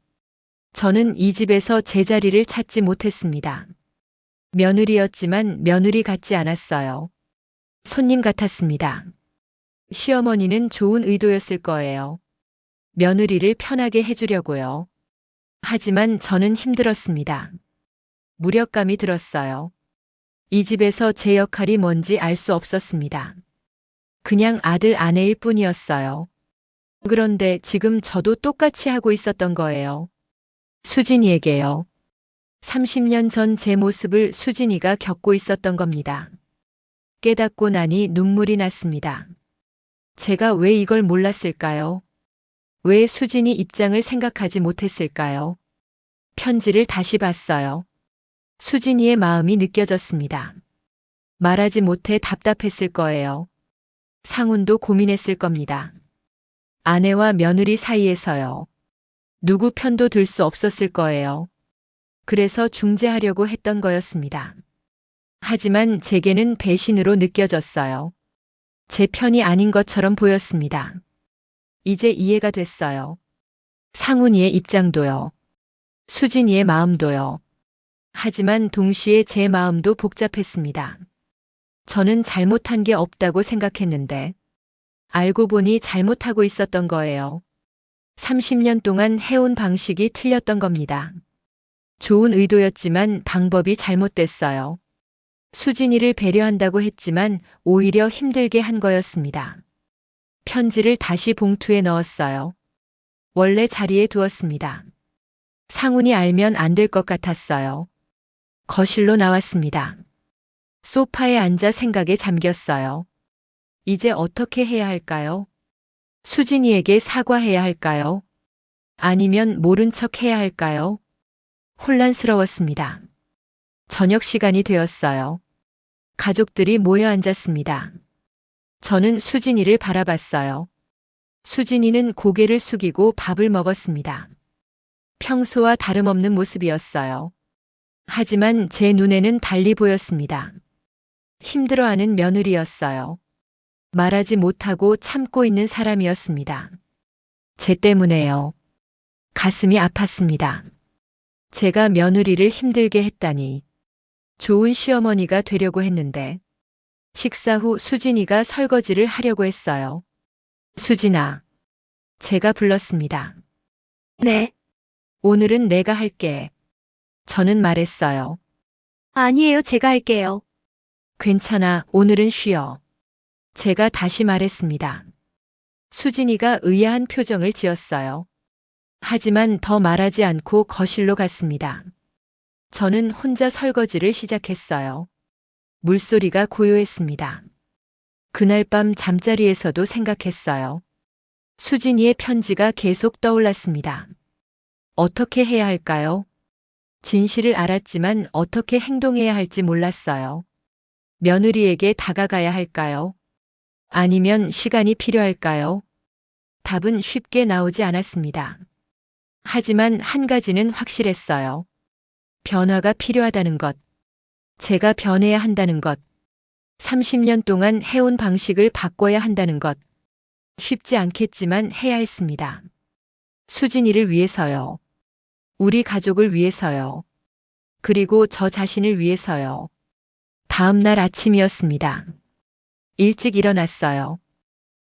저는 이 집에서 제 자리를 찾지 못했습니다. 며느리였지만 며느리 같지 않았어요. 손님 같았습니다. 시어머니는 좋은 의도였을 거예요. 며느리를 편하게 해주려고요. 하지만 저는 힘들었습니다. 무력감이 들었어요. 이 집에서 제 역할이 뭔지 알 수 없었습니다. 그냥 아들 아내일 뿐이었어요. 그런데 지금 저도 똑같이 하고 있었던 거예요. 수진이에게요. 30년 전 제 모습을 수진이가 겪고 있었던 겁니다. 깨닫고 나니 눈물이 났습니다. 제가 왜 이걸 몰랐을까요? 왜 수진이 입장을 생각하지 못했을까요? 편지를 다시 봤어요. 수진이의 마음이 느껴졌습니다. 말하지 못해 답답했을 거예요. 상훈도 고민했을 겁니다. 아내와 며느리 사이에서요. 누구 편도 들 수 없었을 거예요. 그래서 중재하려고 했던 거였습니다. 하지만 제게는 배신으로 느껴졌어요. 제 편이 아닌 것처럼 보였습니다. 이제 이해가 됐어요. 상훈이의 입장도요. 수진이의 마음도요. 하지만 동시에 제 마음도 복잡했습니다. 저는 잘못한 게 없다고 생각했는데 알고 보니 잘못하고 있었던 거예요. 30년 동안 해온 방식이 틀렸던 겁니다. 좋은 의도였지만 방법이 잘못됐어요. 수진이를 배려한다고 했지만 오히려 힘들게 한 거였습니다. 편지를 다시 봉투에 넣었어요. 원래 자리에 두었습니다. 상훈이 알면 안 될 것 같았어요. 거실로 나왔습니다. 소파에 앉아 생각에 잠겼어요. 이제 어떻게 해야 할까요? 수진이에게 사과해야 할까요? 아니면 모른 척 해야 할까요? 혼란스러웠습니다. 저녁 시간이 되었어요. 가족들이 모여 앉았습니다. 저는 수진이를 바라봤어요. 수진이는 고개를 숙이고 밥을 먹었습니다. 평소와 다름없는 모습이었어요. 하지만 제 눈에는 달리 보였습니다. 힘들어하는 며느리였어요. 말하지 못하고 참고 있는 사람이었습니다. 제 때문에요. 가슴이 아팠습니다. 제가 며느리를 힘들게 했다니. 좋은 시어머니가 되려고 했는데 식사 후 수진이가 설거지를 하려고 했어요. 수진아. 제가 불렀습니다. 네. 오늘은 내가 할게. 저는 말했어요. 아니에요. 제가 할게요. 괜찮아. 오늘은 쉬어. 제가 다시 말했습니다. 수진이가 의아한 표정을 지었어요. 하지만 더 말하지 않고 거실로 갔습니다. 저는 혼자 설거지를 시작했어요. 물소리가 고요했습니다. 그날 밤 잠자리에서도 생각했어요. 수진이의 편지가 계속 떠올랐습니다. 어떻게 해야 할까요? 진실을 알았지만 어떻게 행동해야 할지 몰랐어요. 며느리에게 다가가야 할까요? 아니면 시간이 필요할까요? 답은 쉽게 나오지 않았습니다. 하지만 한 가지는 확실했어요. 변화가 필요하다는 것. 제가 변해야 한다는 것. 30년 동안 해온 방식을 바꿔야 한다는 것. 쉽지 않겠지만 해야 했습니다. 수진이를 위해서요. 우리 가족을 위해서요. 그리고 저 자신을 위해서요. 다음 날 아침이었습니다. 일찍 일어났어요.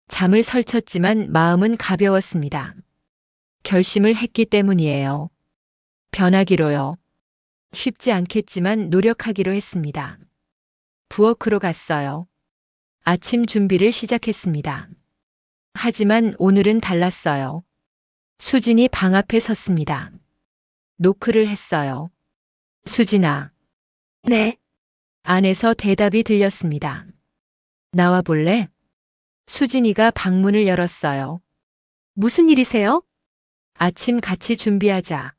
잠을 설쳤지만 마음은 가벼웠습니다. 결심을 했기 때문이에요. 변하기로요. 쉽지 않겠지만 노력하기로 했습니다. 부엌으로 갔어요. 아침 준비를 시작했습니다. 하지만 오늘은 달랐어요. 수진이 방 앞에 섰습니다. 노크를 했어요. 수진아. 네. 안에서 대답이 들렸습니다. 나와 볼래? 수진이가 방문을 열었어요. 무슨 일이세요? 아침 같이 준비하자.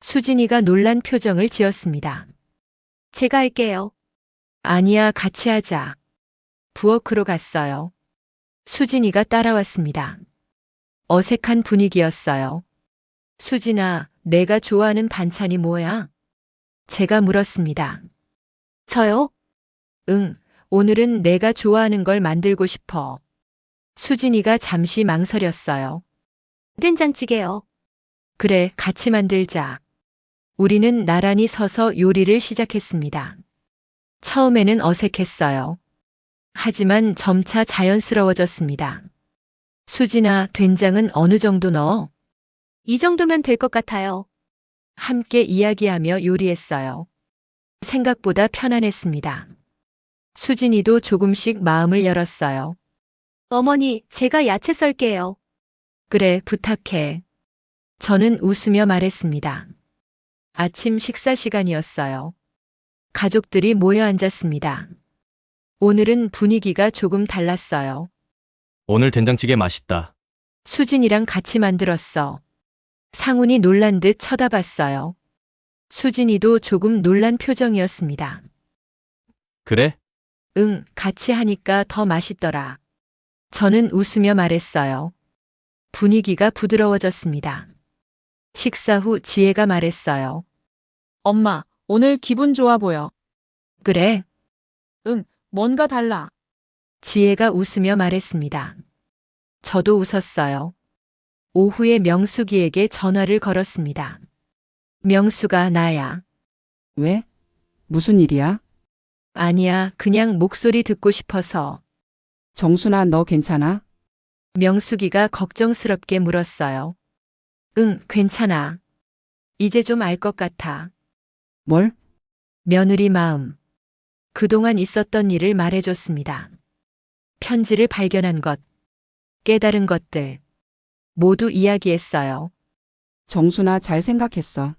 수진이가 놀란 표정을 지었습니다. 제가 할게요. 아니야, 같이 하자. 부엌으로 갔어요. 수진이가 따라왔습니다. 어색한 분위기였어요. 수진아, 내가 좋아하는 반찬이 뭐야? 제가 물었습니다. 저요? 응, 오늘은 내가 좋아하는 걸 만들고 싶어. 수진이가 잠시 망설였어요. 된장찌개요. 그래, 같이 만들자. 우리는 나란히 서서 요리를 시작했습니다. 처음에는 어색했어요. 하지만 점차 자연스러워졌습니다. 수진아, 된장은 어느 정도 넣어? 이 정도면 될 것 같아요. 함께 이야기하며 요리했어요. 생각보다 편안했습니다. 수진이도 조금씩 마음을 열었어요. 어머니, 제가 야채 썰게요. 그래, 부탁해. 저는 웃으며 말했습니다. 아침 식사 시간이었어요. 가족들이 모여 앉았습니다. 오늘은 분위기가 조금 달랐어요. 오늘 된장찌개 맛있다. 수진이랑 같이 만들었어. 상훈이 놀란 듯 쳐다봤어요. 수진이도 조금 놀란 표정이었습니다. 그래? 응, 같이 하니까 더 맛있더라. 저는 웃으며 말했어요. 분위기가 부드러워졌습니다. 식사 후 지혜가 말했어요. 엄마, 오늘 기분 좋아 보여. 그래? 뭔가 달라. 지혜가 웃으며 말했습니다. 저도 웃었어요. 오후에 명숙이에게 전화를 걸었습니다. 명수가 나야. 왜? 무슨 일이야? 아니야, 그냥 목소리 듣고 싶어서. 정순아, 너 괜찮아? 명숙이가 걱정스럽게 물었어요. 응, 괜찮아. 이제 좀 알 것 같아. 뭘? 며느리 마음. 그동안 있었던 일을 말해줬습니다. 편지를 발견한 것, 깨달은 것들, 모두 이야기했어요. 정순아, 잘 생각했어.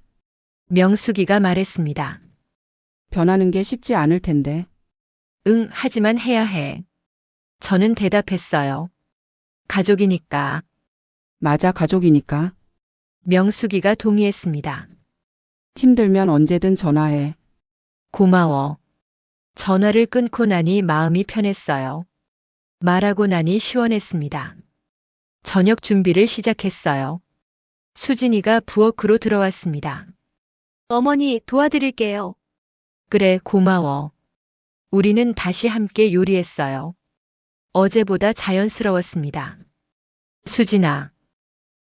명숙이가 말했습니다. 변하는 게 쉽지 않을 텐데. 응, 하지만 해야 해. 저는 대답했어요. 가족이니까. 맞아, 가족이니까. 명숙이가 동의했습니다. 힘들면 언제든 전화해. 고마워. 전화를 끊고 나니 마음이 편했어요. 말하고 나니 시원했습니다. 저녁 준비를 시작했어요. 수진이가 부엌으로 들어왔습니다. 어머니, 도와드릴게요. 그래, 고마워. 우리는 다시 함께 요리했어요. 어제보다 자연스러웠습니다. 수진아.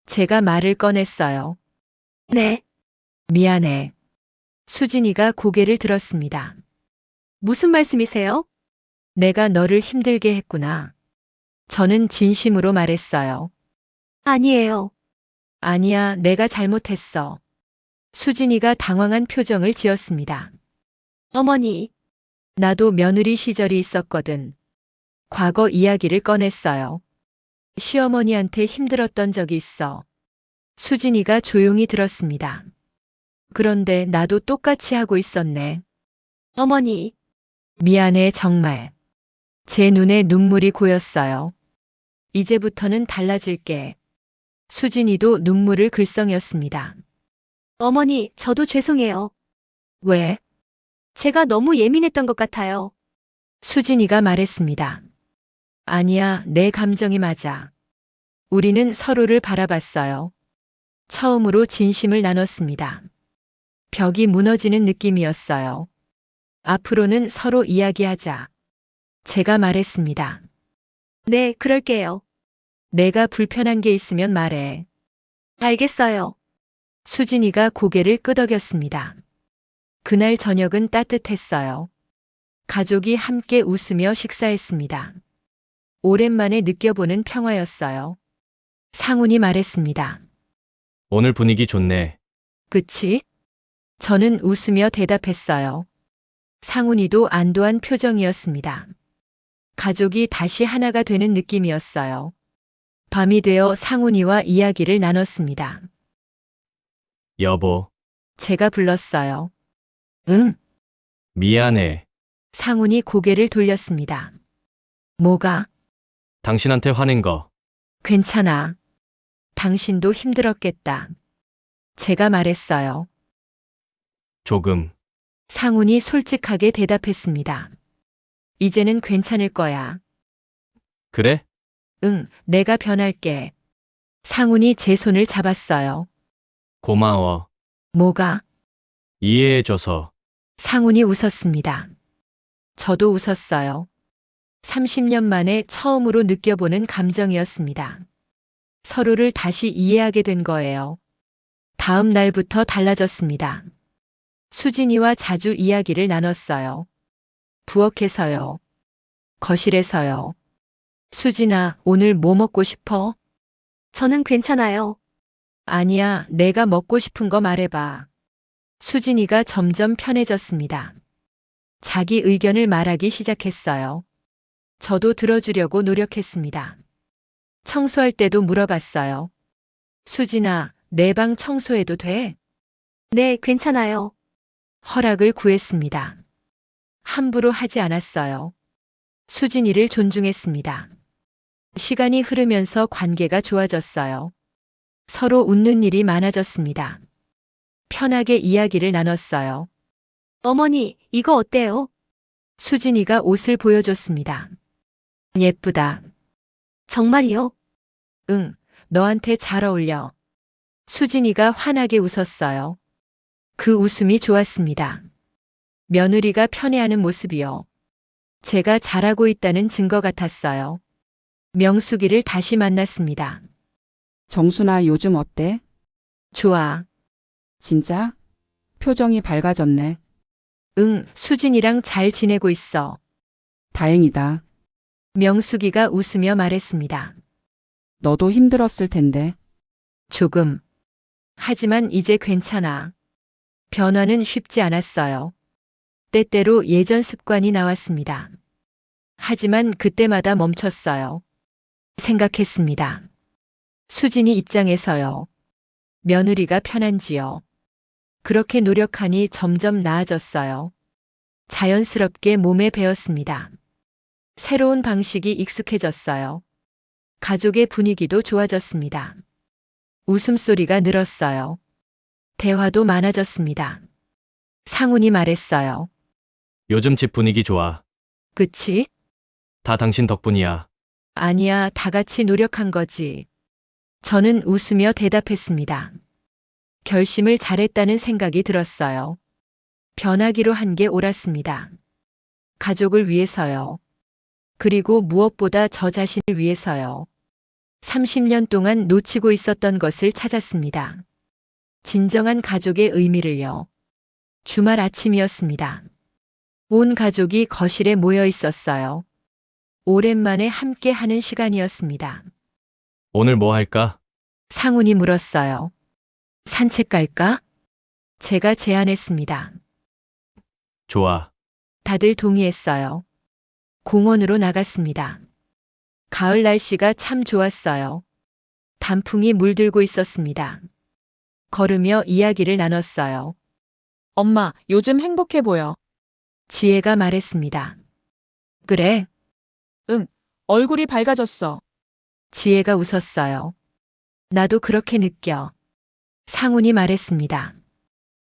제가 말을 꺼냈어요. 네. 미안해. 수진이가 고개를 들었습니다. 무슨 말씀이세요? 내가 너를 힘들게 했구나. 저는 진심으로 말했어요. 아니에요. 아니야, 내가 잘못했어. 수진이가 당황한 표정을 지었습니다. 어머니, 나도 며느리 시절이 있었거든. 과거 이야기를 꺼냈어요. 시어머니한테 힘들었던 적이 있어. 수진이가 조용히 들었습니다. 그런데 나도 똑같이 하고 있었네. 어머니, 미안해, 정말. 제 눈에 눈물이 고였어요. 이제부터는 달라질게. 수진이도 눈물을 글썽였습니다. 어머니, 저도 죄송해요. 왜? 제가 너무 예민했던 것 같아요. 수진이가 말했습니다. 아니야, 내 감정이 맞아. 우리는 서로를 바라봤어요. 처음으로 진심을 나눴습니다. 벽이 무너지는 느낌이었어요. 앞으로는 서로 이야기하자. 제가 말했습니다. 네, 그럴게요. 내가 불편한 게 있으면 말해. 알겠어요. 수진이가 고개를 끄덕였습니다. 그날 저녁은 따뜻했어요. 가족이 함께 웃으며 식사했습니다. 오랜만에 느껴보는 평화였어요. 상훈이 말했습니다. 오늘 분위기 좋네. 그치? 저는 웃으며 대답했어요. 상훈이도 안도한 표정이었습니다. 가족이 다시 하나가 되는 느낌이었어요. 밤이 되어 상훈이와 이야기를 나눴습니다. 여보, 제가 불렀어요. 응. 미안해. 상훈이 고개를 돌렸습니다. 뭐가? 당신한테 화낸 거. 괜찮아. 당신도 힘들었겠다. 제가 말했어요. 조금. 상훈이 솔직하게 대답했습니다. 이제는 괜찮을 거야. 그래? 응, 내가 변할게. 상훈이 제 손을 잡았어요. 고마워. 뭐가? 이해해줘서. 상훈이 웃었습니다. 저도 웃었어요. 30년 만에 처음으로 느껴보는 감정이었습니다. 서로를 다시 이해하게 된 거예요. 다음 날부터 달라졌습니다. 수진이와 자주 이야기를 나눴어요. 부엌에서요. 거실에서요. 수진아, 오늘 뭐 먹고 싶어? 저는 괜찮아요. 아니야, 내가 먹고 싶은 거 말해봐. 수진이가 점점 편해졌습니다. 자기 의견을 말하기 시작했어요. 저도 들어주려고 노력했습니다. 청소할 때도 물어봤어요. 수진아, 내 방 청소해도 돼? 네, 괜찮아요. 허락을 구했습니다. 함부로 하지 않았어요. 수진이를 존중했습니다. 시간이 흐르면서 관계가 좋아졌어요. 서로 웃는 일이 많아졌습니다. 편하게 이야기를 나눴어요. 어머니, 이거 어때요? 수진이가 옷을 보여줬습니다. 예쁘다. 정말이요? 응, 너한테 잘 어울려. 수진이가 환하게 웃었어요. 그 웃음이 좋았습니다. 며느리가 편애하는 모습이요. 제가 잘하고 있다는 증거 같았어요. 명숙이를 다시 만났습니다. 정순아, 요즘 어때? 좋아. 진짜? 표정이 밝아졌네. 응, 수진이랑 잘 지내고 있어. 다행이다. 명숙이가 웃으며 말했습니다. 너도 힘들었을 텐데. 조금. 하지만 이제 괜찮아. 변화는 쉽지 않았어요. 때때로 예전 습관이 나왔습니다. 하지만 그때마다 멈췄어요. 생각했습니다. 수진이 입장에서요. 며느리가 편한지요. 그렇게 노력하니 점점 나아졌어요. 자연스럽게 몸에 배었습니다. 새로운 방식이 익숙해졌어요. 가족의 분위기도 좋아졌습니다. 웃음소리가 늘었어요. 대화도 많아졌습니다. 상훈이 말했어요. 요즘 집 분위기 좋아. 그치? 다 당신 덕분이야. 아니야, 다 같이 노력한 거지. 저는 웃으며 대답했습니다. 결심을 잘했다는 생각이 들었어요. 변하기로 한 게 옳았습니다. 가족을 위해서요. 그리고 무엇보다 저 자신을 위해서요. 30년 동안 놓치고 있었던 것을 찾았습니다. 진정한 가족의 의미를요. 주말 아침이었습니다. 온 가족이 거실에 모여 있었어요. 오랜만에 함께 하는 시간이었습니다. 오늘 뭐 할까? 상훈이 물었어요. 산책 갈까? 제가 제안했습니다. 좋아. 다들 동의했어요. 공원으로 나갔습니다. 가을 날씨가 참 좋았어요. 단풍이 물들고 있었습니다. 걸으며 이야기를 나눴어요. 엄마, 요즘 행복해 보여. 지혜가 말했습니다. 그래? 얼굴이 밝아졌어. 지혜가 웃었어요. 나도 그렇게 느껴. 상훈이 말했습니다.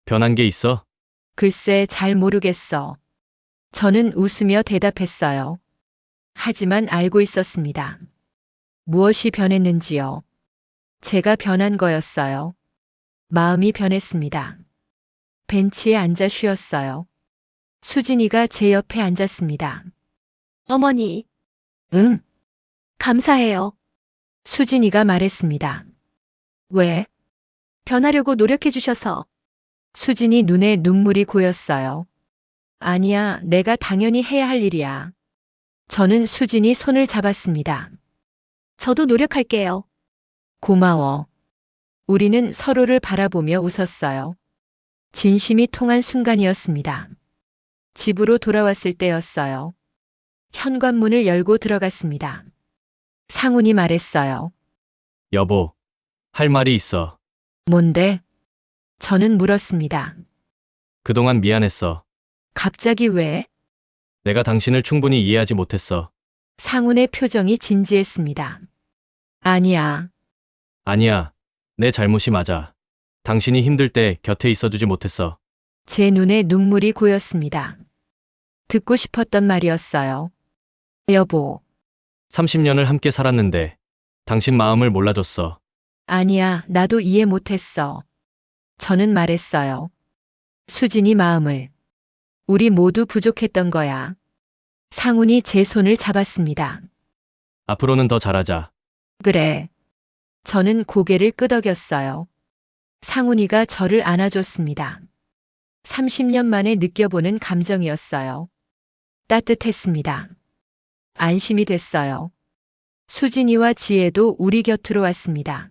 변한 게 있어? 글쎄 잘 모르겠어. 저는 웃으며 대답했어요. 하지만 알고 있었습니다. 무엇이 변했는지요. 제가 변한 거였어요. 마음이 변했습니다. 벤치에 앉아 쉬었어요. 수진이가 제 옆에 앉았습니다. 어머니, 응, 감사해요. 수진이가 말했습니다. 왜? 변하려고 노력해 주셔서. 수진이 눈에 눈물이 고였어요. 아니야, 내가 당연히 해야 할 일이야. 저는 수진이 손을 잡았습니다. 저도 노력할게요. 고마워. 우리는 서로를 바라보며 웃었어요. 진심이 통한 순간이었습니다. 집으로 돌아왔을 때였어요. 현관문을 열고 들어갔습니다. 상훈이 말했어요. 여보, 할 말이 있어. 뭔데? 저는 물었습니다. 그동안 미안했어. 갑자기 왜? 내가 당신을 충분히 이해하지 못했어. 상훈의 표정이 진지했습니다. 아니야. 아니야, 내 잘못이 맞아. 당신이 힘들 때 곁에 있어주지 못했어. 제 눈에 눈물이 고였습니다. 듣고 싶었던 말이었어요. 여보, 30년을 함께 살았는데 당신 마음을 몰라줬어. 아니야, 나도 이해 못했어. 저는 말했어요. 수진이 마음을. 우리 모두 부족했던 거야. 상훈이 제 손을 잡았습니다. 앞으로는 더 잘하자. 그래. 저는 고개를 끄덕였어요. 상훈이가 저를 안아줬습니다. 30년 만에 느껴보는 감정이었어요. 따뜻했습니다. 안심이 됐어요. 수진이와 지혜도 우리 곁으로 왔습니다.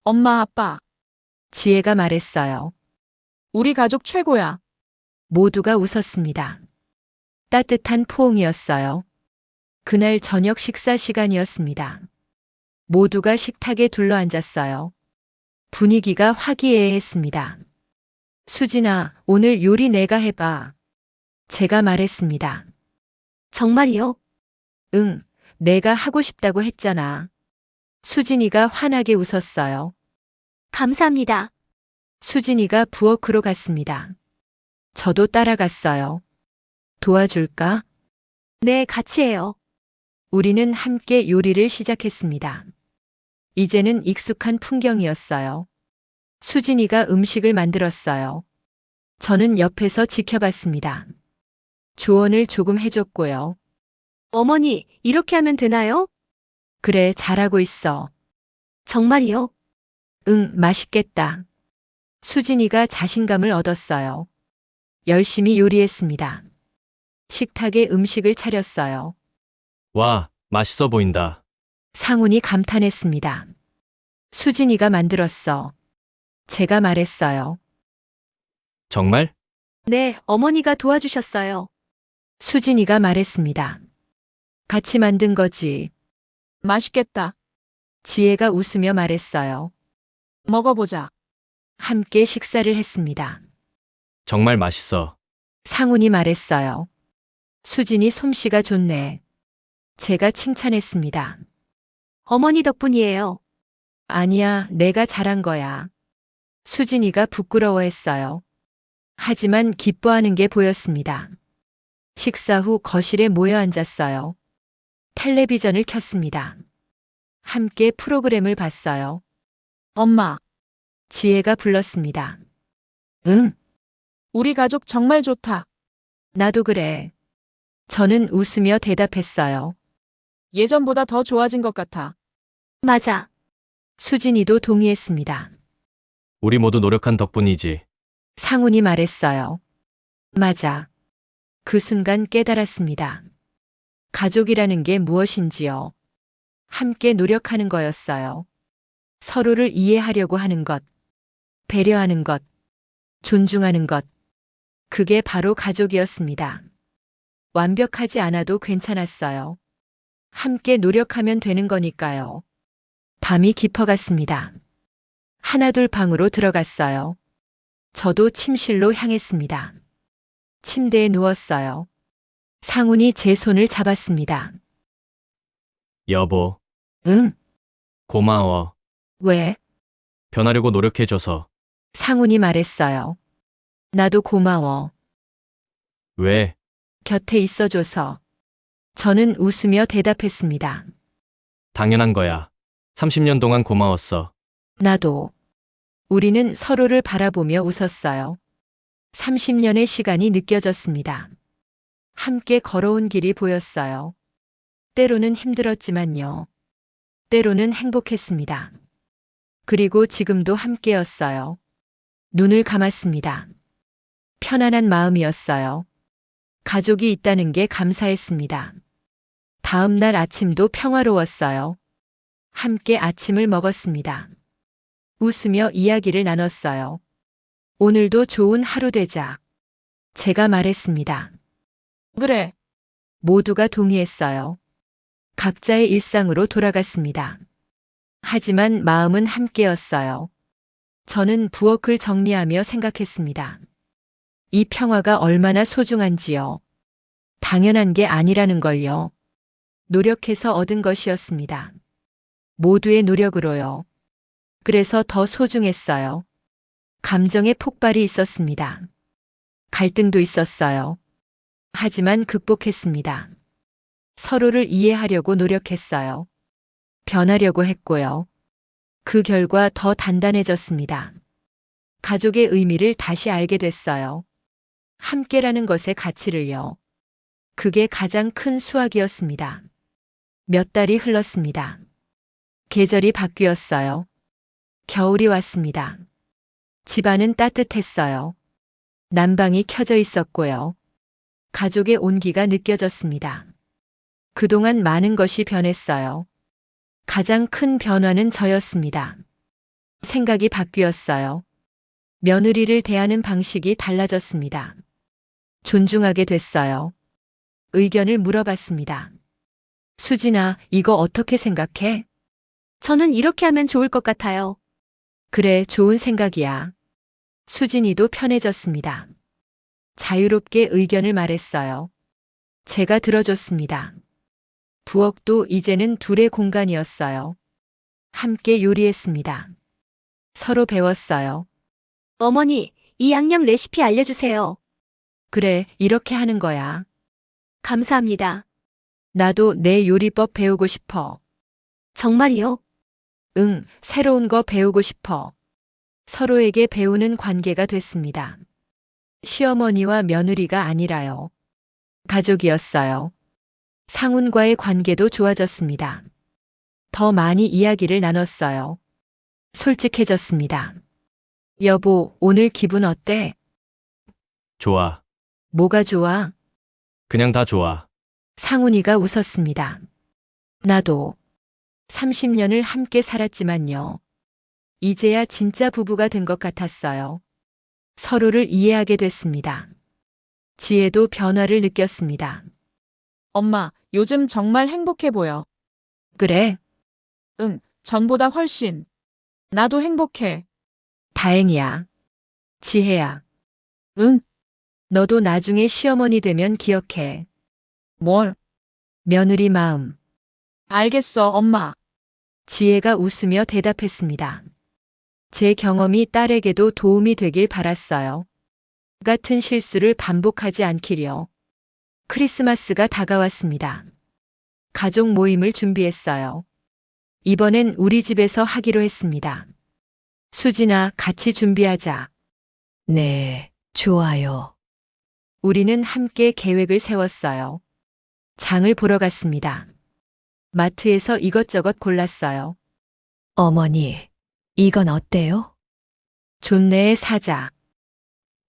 엄마, 아빠, 지혜가 말했어요. 우리 가족 최고야. 모두가 웃었습니다. 따뜻한 포옹이었어요. 그날 저녁 식사 시간이었습니다. 모두가 식탁에 둘러앉았어요. 분위기가 화기애애했습니다. 수진아, 오늘 요리 내가 해봐. 제가 말했습니다. 정말이요? 응, 내가 하고 싶다고 했잖아. 수진이가 환하게 웃었어요. 감사합니다. 수진이가 부엌으로 갔습니다. 저도 따라갔어요. 도와줄까? 네, 같이 해요. 우리는 함께 요리를 시작했습니다. 이제는 익숙한 풍경이었어요. 수진이가 음식을 만들었어요. 저는 옆에서 지켜봤습니다. 조언을 조금 해줬고요. 어머니, 이렇게 하면 되나요? 그래, 잘하고 있어. 정말이요? 응, 맛있겠다. 수진이가 자신감을 얻었어요. 열심히 요리했습니다. 식탁에 음식을 차렸어요. 와, 맛있어 보인다. 상훈이 감탄했습니다. 수진이가 만들었어. 제가 말했어요. 정말? 네, 어머니가 도와주셨어요. 수진이가 말했습니다. 같이 만든 거지. 맛있겠다. 지혜가 웃으며 말했어요. 먹어보자. 함께 식사를 했습니다. 정말 맛있어. 상훈이 말했어요. 수진이 솜씨가 좋네. 제가 칭찬했습니다. 어머니 덕분이에요. 아니야, 내가 잘한 거야. 수진이가 부끄러워했어요. 하지만 기뻐하는 게 보였습니다. 식사 후 거실에 모여 앉았어요. 텔레비전을 켰습니다. 함께 프로그램을 봤어요. 엄마, 지혜가 불렀습니다. 응, 우리 가족 정말 좋다. 나도 그래. 저는 웃으며 대답했어요. 예전보다 더 좋아진 것 같아. 맞아. 수진이도 동의했습니다. 우리 모두 노력한 덕분이지. 상훈이 말했어요. 맞아. 그 순간 깨달았습니다. 가족이라는 게 무엇인지요. 함께 노력하는 거였어요. 서로를 이해하려고 하는 것, 배려하는 것, 존중하는 것. 그게 바로 가족이었습니다. 완벽하지 않아도 괜찮았어요. 함께 노력하면 되는 거니까요. 밤이 깊어갔습니다. 하나둘 방으로 들어갔어요. 저도 침실로 향했습니다. 침대에 누웠어요. 상훈이 제 손을 잡았습니다. 여보, 응, 고마워. 왜? 변하려고 노력해줘서. 상훈이 말했어요. 나도 고마워. 왜? 곁에 있어줘서. 저는 웃으며 대답했습니다. 당연한 거야. 30년 동안 고마웠어. 나도. 우리는 서로를 바라보며 웃었어요. 30년의 시간이 느껴졌습니다. 함께 걸어온 길이 보였어요. 때로는 힘들었지만요. 때로는 행복했습니다. 그리고 지금도 함께였어요. 눈을 감았습니다. 편안한 마음이었어요. 가족이 있다는 게 감사했습니다. 다음 날 아침도 평화로웠어요. 함께 아침을 먹었습니다. 웃으며 이야기를 나눴어요. 오늘도 좋은 하루 되자. 제가 말했습니다. 그래. 모두가 동의했어요. 각자의 일상으로 돌아갔습니다. 하지만 마음은 함께였어요. 저는 부엌을 정리하며 생각했습니다. 이 평화가 얼마나 소중한지요. 당연한 게 아니라는 걸요. 노력해서 얻은 것이었습니다. 모두의 노력으로요. 그래서 더 소중했어요. 감정의 폭발이 있었습니다. 갈등도 있었어요. 하지만 극복했습니다. 서로를 이해하려고 노력했어요. 변하려고 했고요. 그 결과 더 단단해졌습니다. 가족의 의미를 다시 알게 됐어요. 함께라는 것의 가치를요. 그게 가장 큰 수확이었습니다. 몇 달이 흘렀습니다. 계절이 바뀌었어요. 겨울이 왔습니다. 집안은 따뜻했어요. 난방이 켜져 있었고요. 가족의 온기가 느껴졌습니다. 그동안 많은 것이 변했어요. 가장 큰 변화는 저였습니다. 생각이 바뀌었어요. 며느리를 대하는 방식이 달라졌습니다. 존중하게 됐어요. 의견을 물어봤습니다. 수진아, 이거 어떻게 생각해? 저는 이렇게 하면 좋을 것 같아요. 그래, 좋은 생각이야. 수진이도 편해졌습니다. 자유롭게 의견을 말했어요. 제가 들어줬습니다. 부엌도 이제는 둘의 공간이었어요. 함께 요리했습니다. 서로 배웠어요. 어머니, 이 양념 레시피 알려주세요. 그래, 이렇게 하는 거야. 감사합니다. 나도 내 요리법 배우고 싶어. 정말이요? 응, 새로운 거 배우고 싶어. 서로에게 배우는 관계가 됐습니다. 시어머니와 며느리가 아니라요. 가족이었어요. 상훈과의 관계도 좋아졌습니다. 더 많이 이야기를 나눴어요. 솔직해졌습니다. 여보, 오늘 기분 어때? 좋아. 뭐가 좋아? 그냥 다 좋아. 상훈이가 웃었습니다. 나도 30년을 함께 살았지만요. 이제야 진짜 부부가 된 것 같았어요. 서로를 이해하게 됐습니다. 지혜도 변화를 느꼈습니다. 엄마, 요즘 정말 행복해 보여. 그래, 응, 전보다 훨씬. 나도 행복해. 다행이야. 지혜야, 응, 너도 나중에 시어머니 되면 기억해. 뭘. 며느리 마음. 알겠어, 엄마. 지혜가 웃으며 대답했습니다. 제 경험이 딸에게도 도움이 되길 바랐어요. 같은 실수를 반복하지 않기려. 크리스마스가 다가왔습니다. 가족 모임을 준비했어요. 이번엔 우리 집에서 하기로 했습니다. 수진아, 같이 준비하자. 네, 좋아요. 우리는 함께 계획을 세웠어요. 장을 보러 갔습니다. 마트에서 이것저것 골랐어요. 어머니, 이건 어때요? 존내의 사자.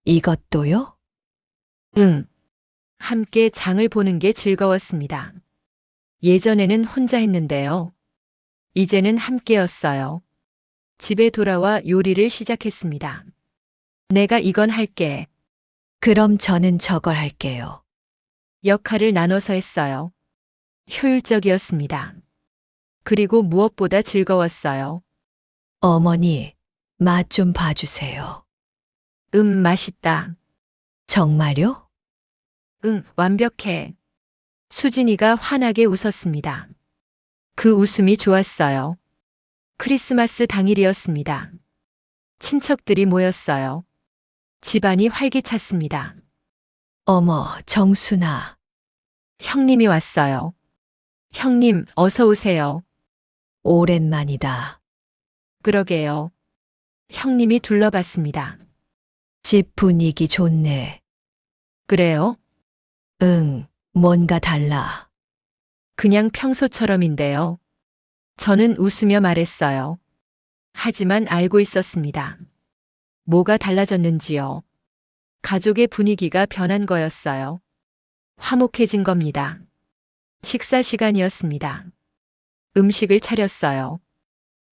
이것도요? 응. 함께 장을 보는 게 즐거웠습니다. 예전에는 혼자 했는데요. 이제는 함께였어요. 집에 돌아와 요리를 시작했습니다. 내가 이건 할게. 그럼 저는 저걸 할게요. 역할을 나눠서 했어요. 효율적이었습니다. 그리고 무엇보다 즐거웠어요. 어머니, 맛 좀 봐주세요. 맛있다. 정말요? 응, 완벽해. 수진이가 환하게 웃었습니다. 그 웃음이 좋았어요. 크리스마스 당일이었습니다. 친척들이 모였어요. 집안이 활기찼습니다. 어머, 정순아. 형님이 왔어요. 형님, 어서 오세요. 오랜만이다. 그러게요. 형님이 둘러봤습니다. 집 분위기 좋네. 그래요? 응, 뭔가 달라. 그냥 평소처럼인데요. 저는 웃으며 말했어요. 하지만 알고 있었습니다. 뭐가 달라졌는지요. 가족의 분위기가 변한 거였어요. 화목해진 겁니다. 식사 시간이었습니다. 음식을 차렸어요.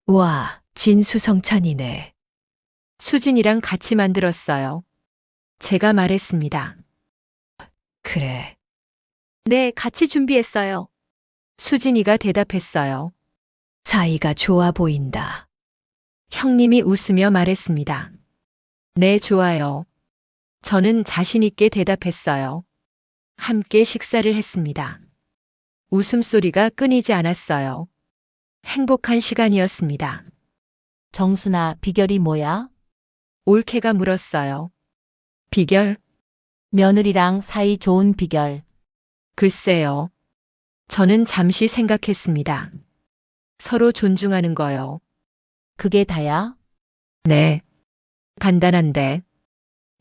와, 진수성찬이네. 수진이랑 같이 만들었어요. 제가 말했습니다. 그래. 네, 같이 준비했어요. 수진이가 대답했어요. 사이가 좋아 보인다. 형님이 웃으며 말했습니다. 네, 좋아요. 저는 자신있게 대답했어요. 함께 식사를 했습니다. 웃음소리가 끊이지 않았어요. 행복한 시간이었습니다. 정순아, 비결이 뭐야? 올케가 물었어요. 비결? 며느리랑 사이 좋은 비결. 글쎄요. 저는 잠시 생각했습니다. 서로 존중하는 거요. 그게 다야? 네. 간단한데.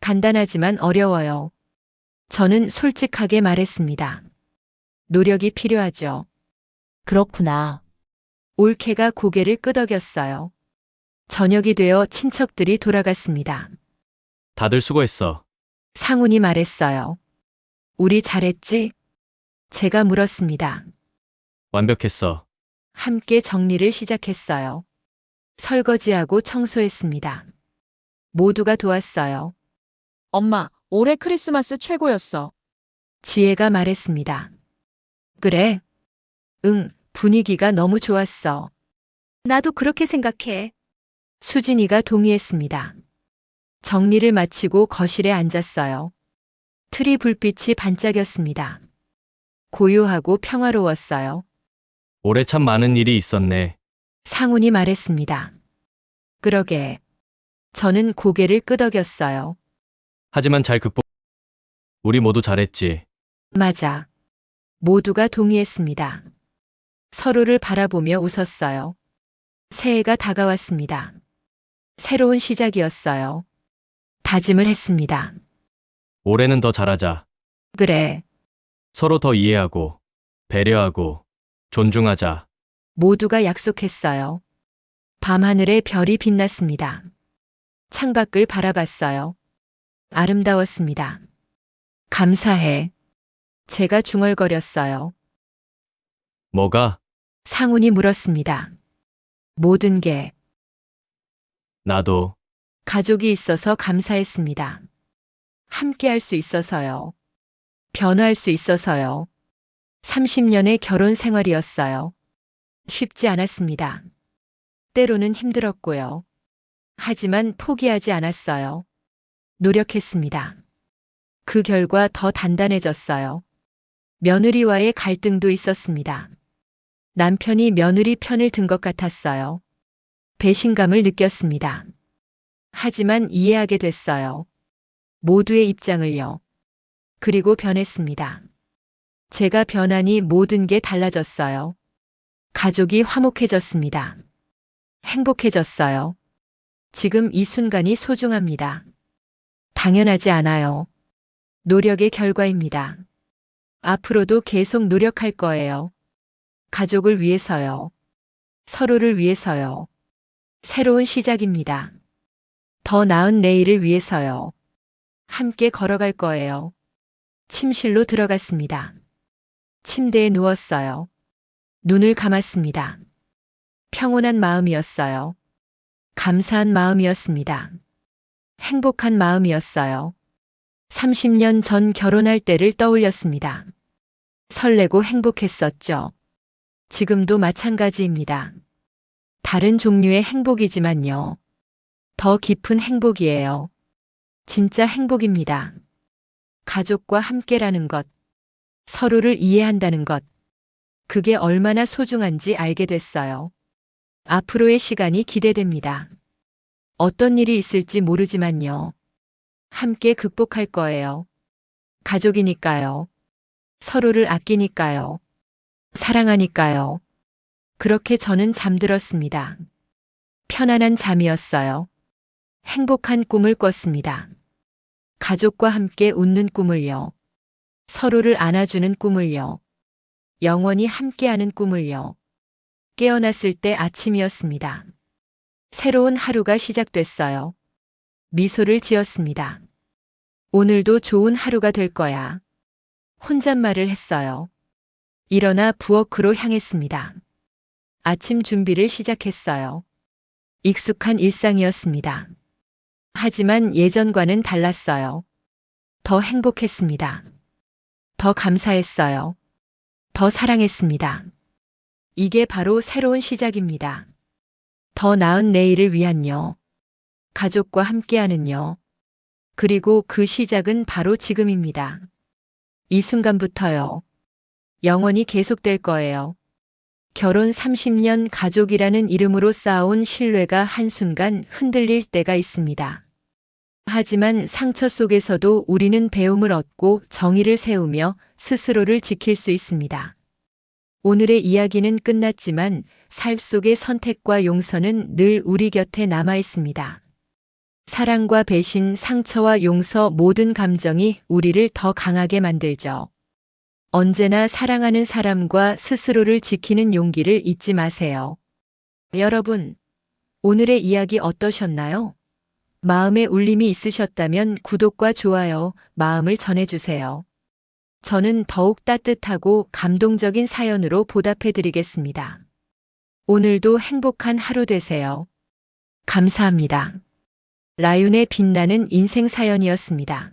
간단하지만 어려워요. 저는 솔직하게 말했습니다. 노력이 필요하죠. 그렇구나. 올케가 고개를 끄덕였어요. 저녁이 되어 친척들이 돌아갔습니다. 다들 수고했어. 상훈이 말했어요. 우리 잘했지? 제가 물었습니다. 완벽했어. 함께 정리를 시작했어요. 설거지하고 청소했습니다. 모두가 도왔어요. 엄마, 올해 크리스마스 최고였어. 지혜가 말했습니다. 그래? 응, 분위기가 너무 좋았어. 나도 그렇게 생각해. 수진이가 동의했습니다. 정리를 마치고 거실에 앉았어요. 트리 불빛이 반짝였습니다. 고요하고 평화로웠어요. 올해 참 많은 일이 있었네. 상훈이 말했습니다. 그러게. 저는 고개를 끄덕였어요. 하지만 잘 우리 모두 잘했지. 맞아. 모두가 동의했습니다. 서로를 바라보며 웃었어요. 새해가 다가왔습니다. 새로운 시작이었어요. 다짐을 했습니다. 올해는 더 잘하자. 그래. 서로 더 이해하고, 배려하고, 존중하자. 모두가 약속했어요. 밤하늘에 별이 빛났습니다. 창밖을 바라봤어요. 아름다웠습니다. 감사해. 제가 중얼거렸어요. 뭐가? 상훈이 물었습니다. 모든 게 나도. 가족이 있어서 감사했습니다. 함께 할 수 있어서요. 변화할 수 있어서요. 30년의 결혼 생활이었어요. 쉽지 않았습니다. 때로는 힘들었고요. 하지만 포기하지 않았어요. 노력했습니다. 그 결과 더 단단해졌어요. 며느리와의 갈등도 있었습니다. 남편이 며느리 편을 든 것 같았어요. 배신감을 느꼈습니다. 하지만 이해하게 됐어요. 모두의 입장을요. 그리고 변했습니다. 제가 변하니 모든 게 달라졌어요. 가족이 화목해졌습니다. 행복해졌어요. 지금 이 순간이 소중합니다. 당연하지 않아요. 노력의 결과입니다. 앞으로도 계속 노력할 거예요. 가족을 위해서요. 서로를 위해서요. 새로운 시작입니다. 더 나은 내일을 위해서요. 함께 걸어갈 거예요. 침실로 들어갔습니다. 침대에 누웠어요. 눈을 감았습니다. 평온한 마음이었어요. 감사한 마음이었습니다. 행복한 마음이었어요. 30년 전 결혼할 때를 떠올렸습니다. 설레고 행복했었죠. 지금도 마찬가지입니다. 다른 종류의 행복이지만요. 더 깊은 행복이에요. 진짜 행복입니다. 가족과 함께라는 것, 서로를 이해한다는 것, 그게 얼마나 소중한지 알게 됐어요. 앞으로의 시간이 기대됩니다. 어떤 일이 있을지 모르지만요. 함께 극복할 거예요. 가족이니까요. 서로를 아끼니까요. 사랑하니까요. 그렇게 저는 잠들었습니다. 편안한 잠이었어요. 행복한 꿈을 꿨습니다. 가족과 함께 웃는 꿈을요. 서로를 안아주는 꿈을요. 영원히 함께하는 꿈을요. 깨어났을 때 아침이었습니다. 새로운 하루가 시작됐어요. 미소를 지었습니다. 오늘도 좋은 하루가 될 거야. 혼잣말을 했어요. 일어나 부엌으로 향했습니다. 아침 준비를 시작했어요. 익숙한 일상이었습니다. 하지만 예전과는 달랐어요. 더 행복했습니다. 더 감사했어요. 더 사랑했습니다. 이게 바로 새로운 시작입니다. 더 나은 내일을 위한요. 가족과 함께하는요. 그리고 그 시작은 바로 지금입니다. 이 순간부터요. 영원히 계속될 거예요. 결혼 30년 가족이라는 이름으로 쌓아온 신뢰가 한순간 흔들릴 때가 있습니다. 하지만 상처 속에서도 우리는 배움을 얻고 정의를 세우며 스스로를 지킬 수 있습니다. 오늘의 이야기는 끝났지만 삶 속의 선택과 용서는 늘 우리 곁에 남아 있습니다. 사랑과 배신, 상처와 용서 모든 감정이 우리를 더 강하게 만들죠. 언제나 사랑하는 사람과 스스로를 지키는 용기를 잊지 마세요. 여러분, 오늘의 이야기 어떠셨나요? 마음에 울림이 있으셨다면 구독과 좋아요, 마음을 전해주세요. 저는 더욱 따뜻하고 감동적인 사연으로 보답해드리겠습니다. 오늘도 행복한 하루 되세요. 감사합니다. 라윤의 빛나는 인생 사연이었습니다.